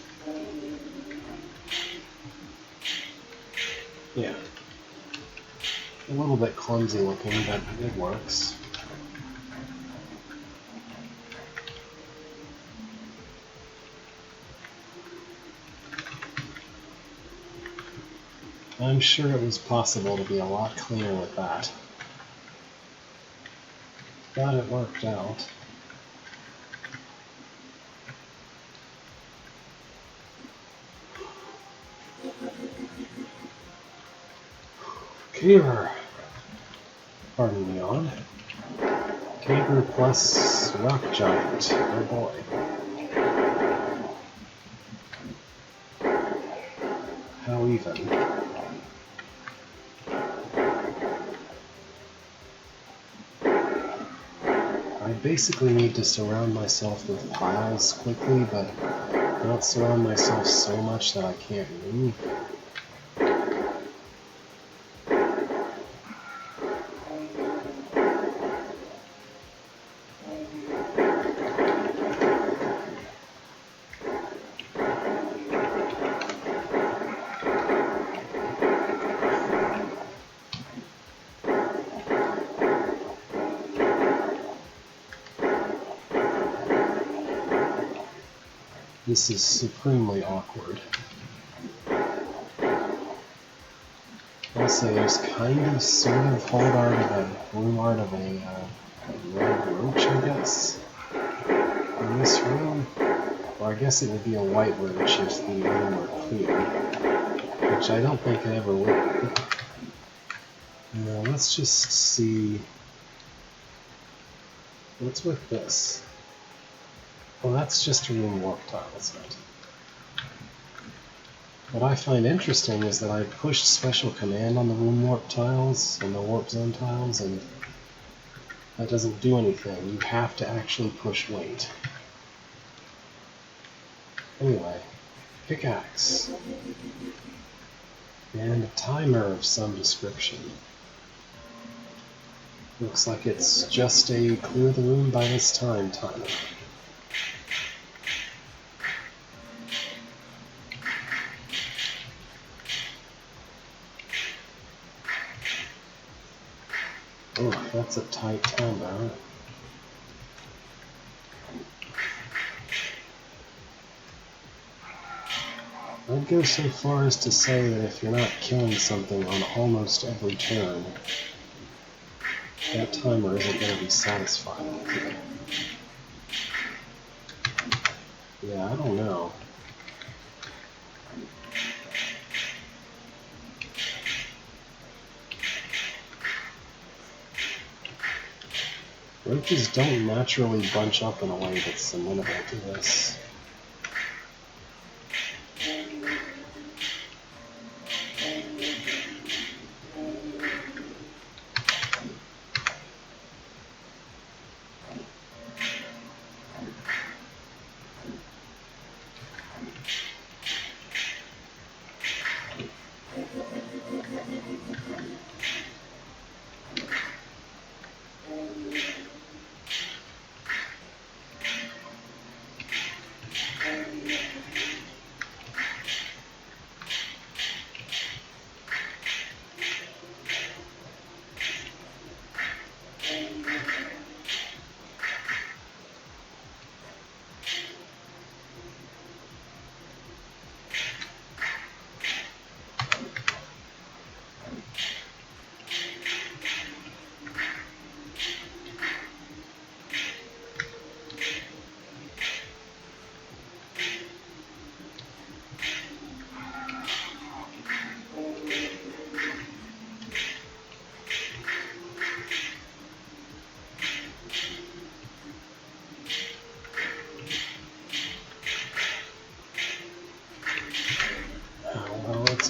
Yeah. A little bit clumsy looking, but it works. I'm sure it was possible to be a lot cleaner with that. But it worked out. Caver. Pardon the yawn. Caver plus rock giant. Oh boy. How even? I basically need to surround myself with piles quickly, but not surround myself so much that I can't move. This is supremely awkward. Also, there's kind of sort of hold art of a room art of a red roach, I guess, in this room. Or I guess it would be a white roach if the room were clear, which I don't think it ever will. Now let's just see. What's with this? Well, that's just a room warp tile, isn't it? What I find interesting is that I pushed special command on the room warp tiles and the warp zone tiles, and that doesn't do anything. You have to actually push wait. Anyway, pickaxe. And a timer of some description. Looks like it's just a clear the room by this time timer. Oh, that's a tight combo. I'd go so far as to say that if you're not killing something on almost every turn, that timer isn't going to be satisfying. Yeah, I don't know. Roaches don't naturally bunch up in a way that's amenable to this.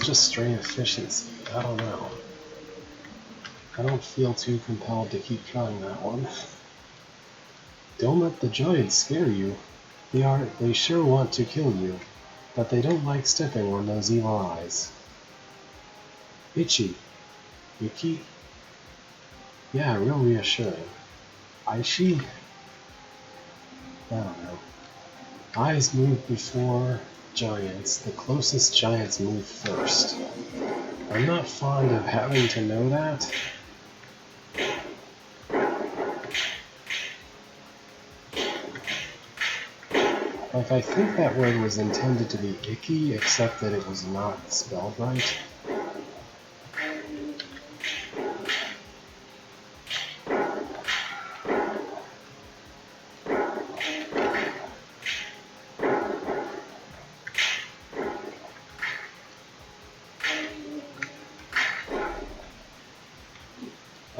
Just straight efficiency. I don't know. I don't feel too compelled to keep trying that one. Don't let the giants scare you. They sure want to kill you, but they don't like stepping on those evil eyes. Itchy. Yuki? Yeah, real reassuring. Aishi? I don't know. Eyes move before giants. The closest giants move first. I'm not fond of having to know that. Like, I think that word was intended to be icky, except that it was not spelled right.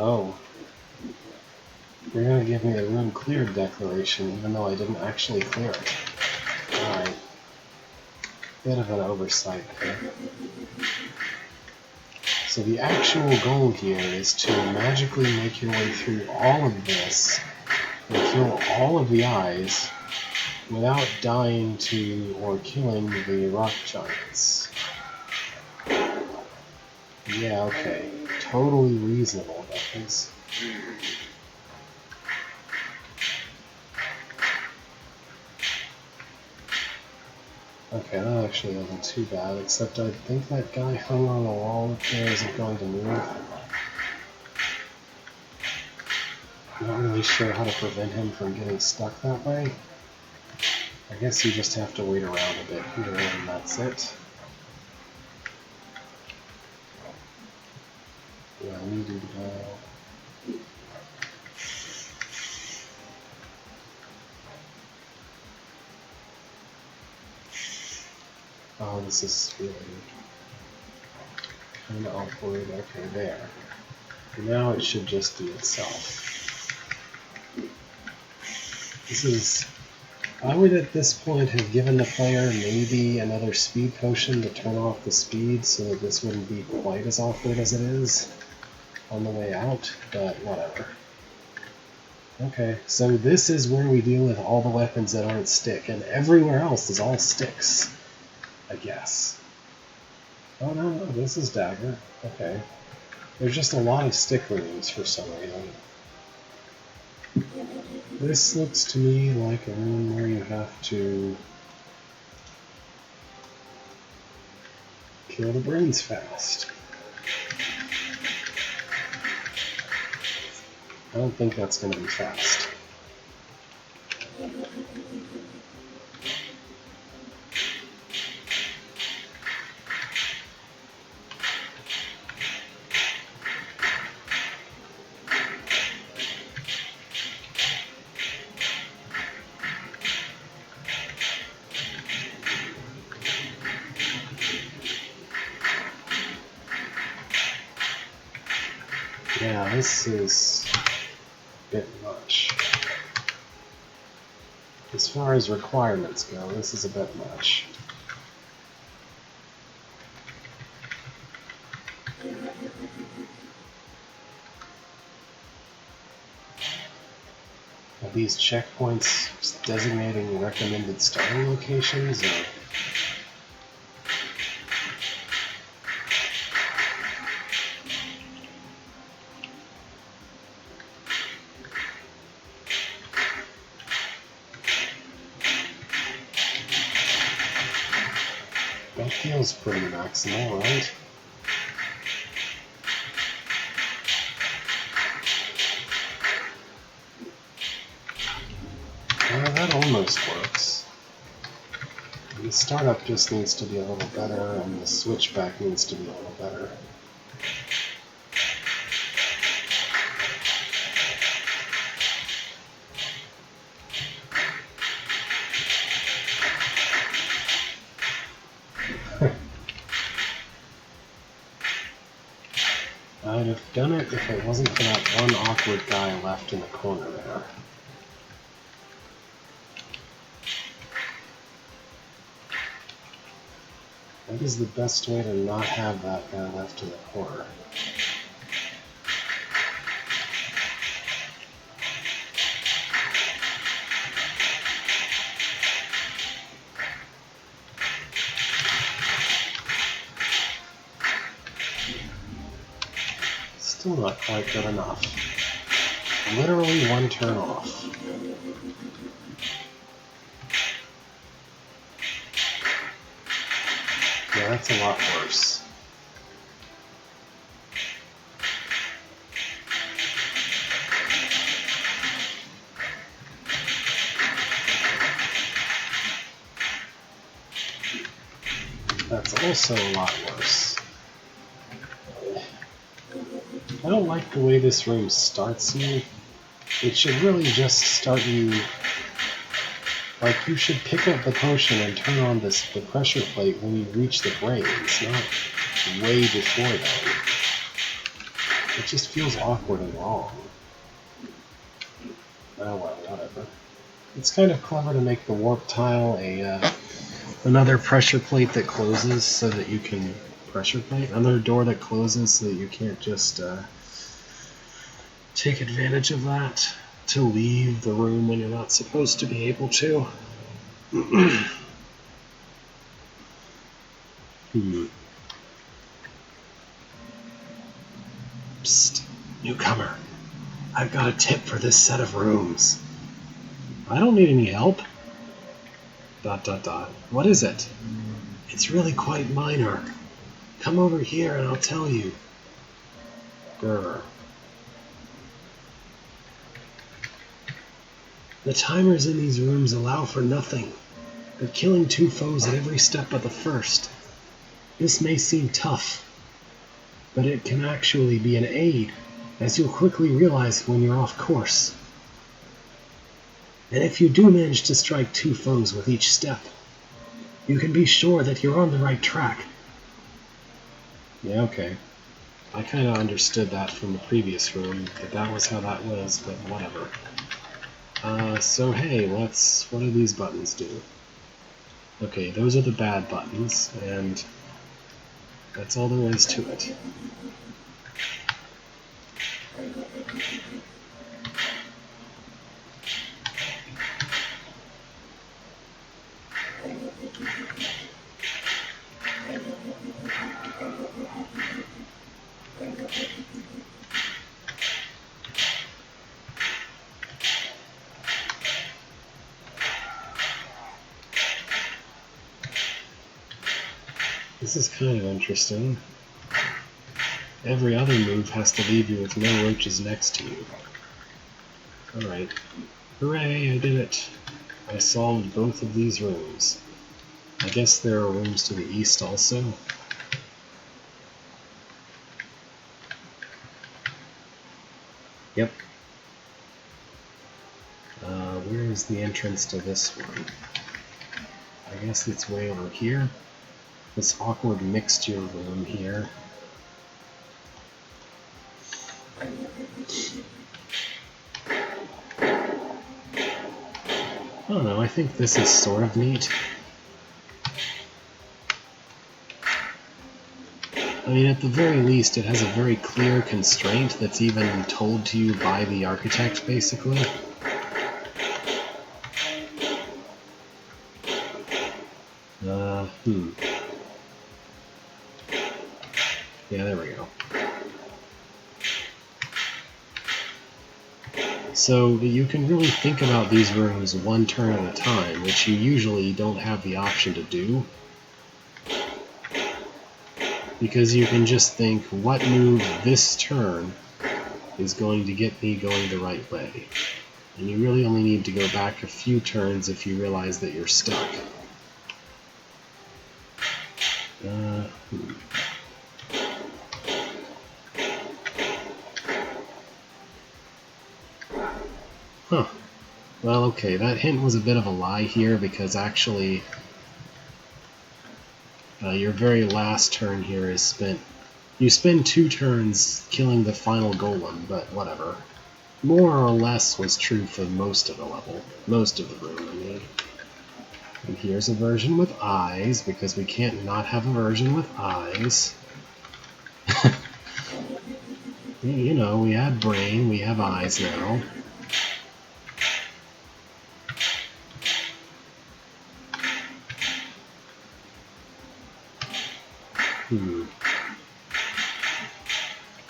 Oh. You're gonna give me a room cleared declaration, even though I didn't actually clear it. Alright. Bit of an oversight there. So the actual goal here is to magically make your way through all of this and kill all of the eyes without dying to or killing the rock giants. Yeah, okay. Totally reasonable, that is. Okay, that actually wasn't too bad, except I think that guy hung on the wall up there isn't going to move. I'm not really sure how to prevent him from getting stuck that way. I guess you just have to wait around a bit here, and that's it. Yeah, we need to go. Oh, this is really kind of awkward. Okay, there. Now it should just do itself. This is... I would at this point have given the player maybe another speed potion to turn off the speed so that this wouldn't be quite as awkward as it is on the way out, but whatever. Okay, so this is where we deal with all the weapons that aren't stick, and everywhere else is all sticks, I guess. Oh no, this is dagger. Okay. There's just a lot of stick rooms for some reason. This looks to me like a room where you have to kill the brains fast. I don't think that's going to be fast. Yeah, this is a bit much. As far as requirements go, this is a bit much. Are these checkpoints designating recommended starting locations, or? That feels pretty maximal, right? Well, that almost works. The startup just needs to be a little better, and the switchback needs to be a little better. I'd have done it if it wasn't for that one awkward guy left in the corner there. What is the best way to not have that guy left in the corner? Still not quite good enough. Literally one turn off. Yeah, that's a lot worse. That's also a lot worse. I don't like the way this room starts you. It should really just start you... Like, you should pick up the potion and turn on the pressure plate when you reach the brains, not way before then. It just feels awkward and wrong. Oh well, whatever. It's kind of clever to make the warp tile another pressure plate that closes so that you can... Pressure plate? Another door that closes so that you can't just take advantage of that to leave the room when you're not supposed to be able to. Psst, newcomer. I've got a tip for this set of rooms. I don't need any help. ... What is it? It's really quite minor. Come over here and I'll tell you. Grr. The timers in these rooms allow for nothing but killing 2 foes at every step but the first. This may seem tough, but it can actually be an aid, as you'll quickly realize when you're off course. And if you do manage to strike 2 foes with each step, you can be sure that you're on the right track. Yeah, okay. I kind of understood that from the previous room, that was how that was, but whatever. So hey, what do these buttons do? Okay, those are the bad buttons, and that's all there is to it. This is kind of interesting. Every other move has to leave you with no roaches next to you. Alright. Hooray, I did it! I solved both of these rooms. I guess there are rooms to the east also. Yep. Where is the entrance to this one? I guess it's way over here. This awkward mixture room here. I don't know, I think this is sort of neat. I mean, at the very least, it has a very clear constraint that's even told to you by the architect, basically. Yeah, there we go. So you can really think about these rooms one turn at a time, which you usually don't have the option to do. Because you can just think, what move this turn is going to get me going the right way? And you really only need to go back a few turns if you realize that you're stuck. Huh. Well, okay, that hint was a bit of a lie here, because actually your very last turn here is spent... You spend 2 turns killing the final golem, but whatever. More or less was true for most of the level. Most of the room, I mean. And here's a version with eyes, because we can't not have a version with eyes. You know, we had brain, we have eyes now.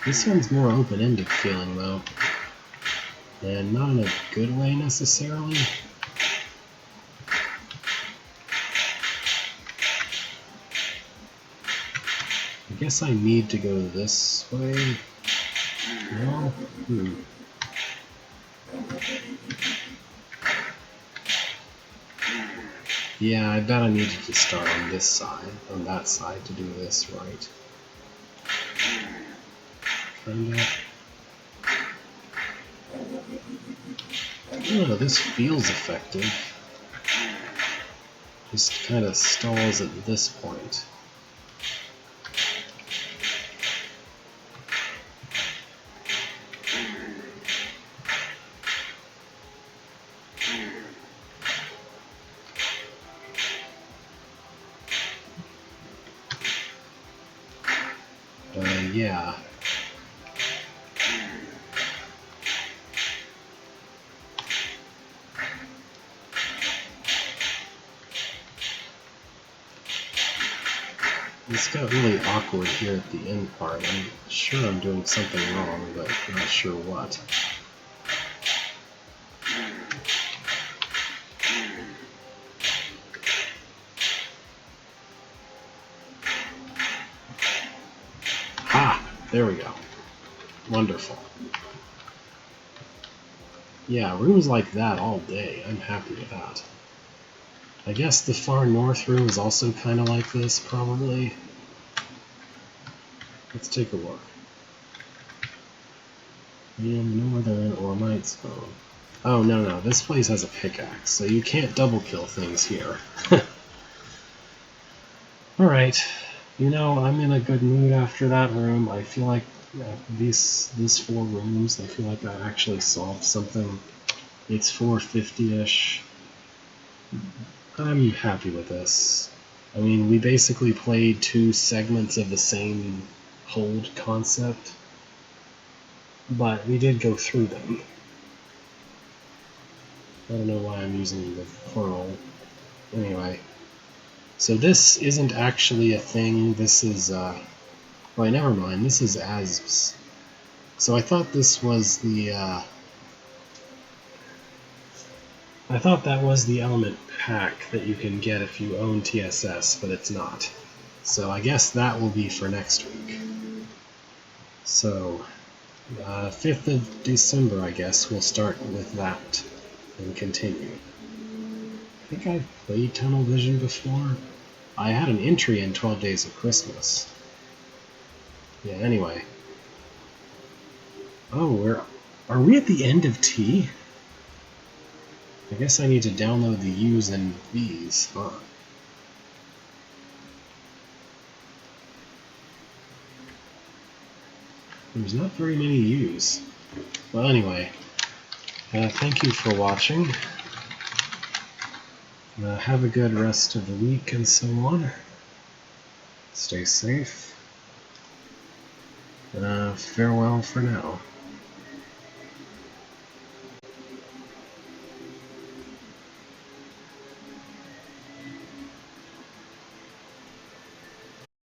This one's more open-ended feeling, though. And not in a good way, necessarily. I guess I need to go this way. No? Yeah, I bet I needed to start on this side, on that side, to do this right. Kinda. Oh, this feels effective. Just kinda stalls at this point. Yeah. This got really awkward here at the end part. I'm sure I'm doing something wrong, but I'm not sure what. There we go. Wonderful. Yeah, rooms like that all day. I'm happy with that. I guess the far north room is also kind of like this, probably. Let's take a look. And northern Ormite Zone. Oh, no, this place has a pickaxe, so you can't double kill things here. Alright. You know, I'm in a good mood after that room. I feel like these 4 rooms, I feel like I actually solved something. It's 450-ish. I'm happy with this. I mean, we basically played 2 segments of the same hold concept, but we did go through them. I don't know why I'm using the plural. Anyway. So this isn't actually a thing, this is, well, never mind, this is ASPS. So I thought this was the, I thought that was the element pack that you can get if you own TSS, but it's not. So I guess that will be for next week. So, 5th of December, I guess. We'll start with that and continue. I think I've played Tunnel Vision before. I had an entry in 12 Days of Christmas. Yeah, anyway. Oh, are we at the end of T? I guess I need to download the U's and V's, huh? There's not very many U's. Well, anyway, thank you for watching. Have a good rest of the week and so on. Stay safe. Farewell for now.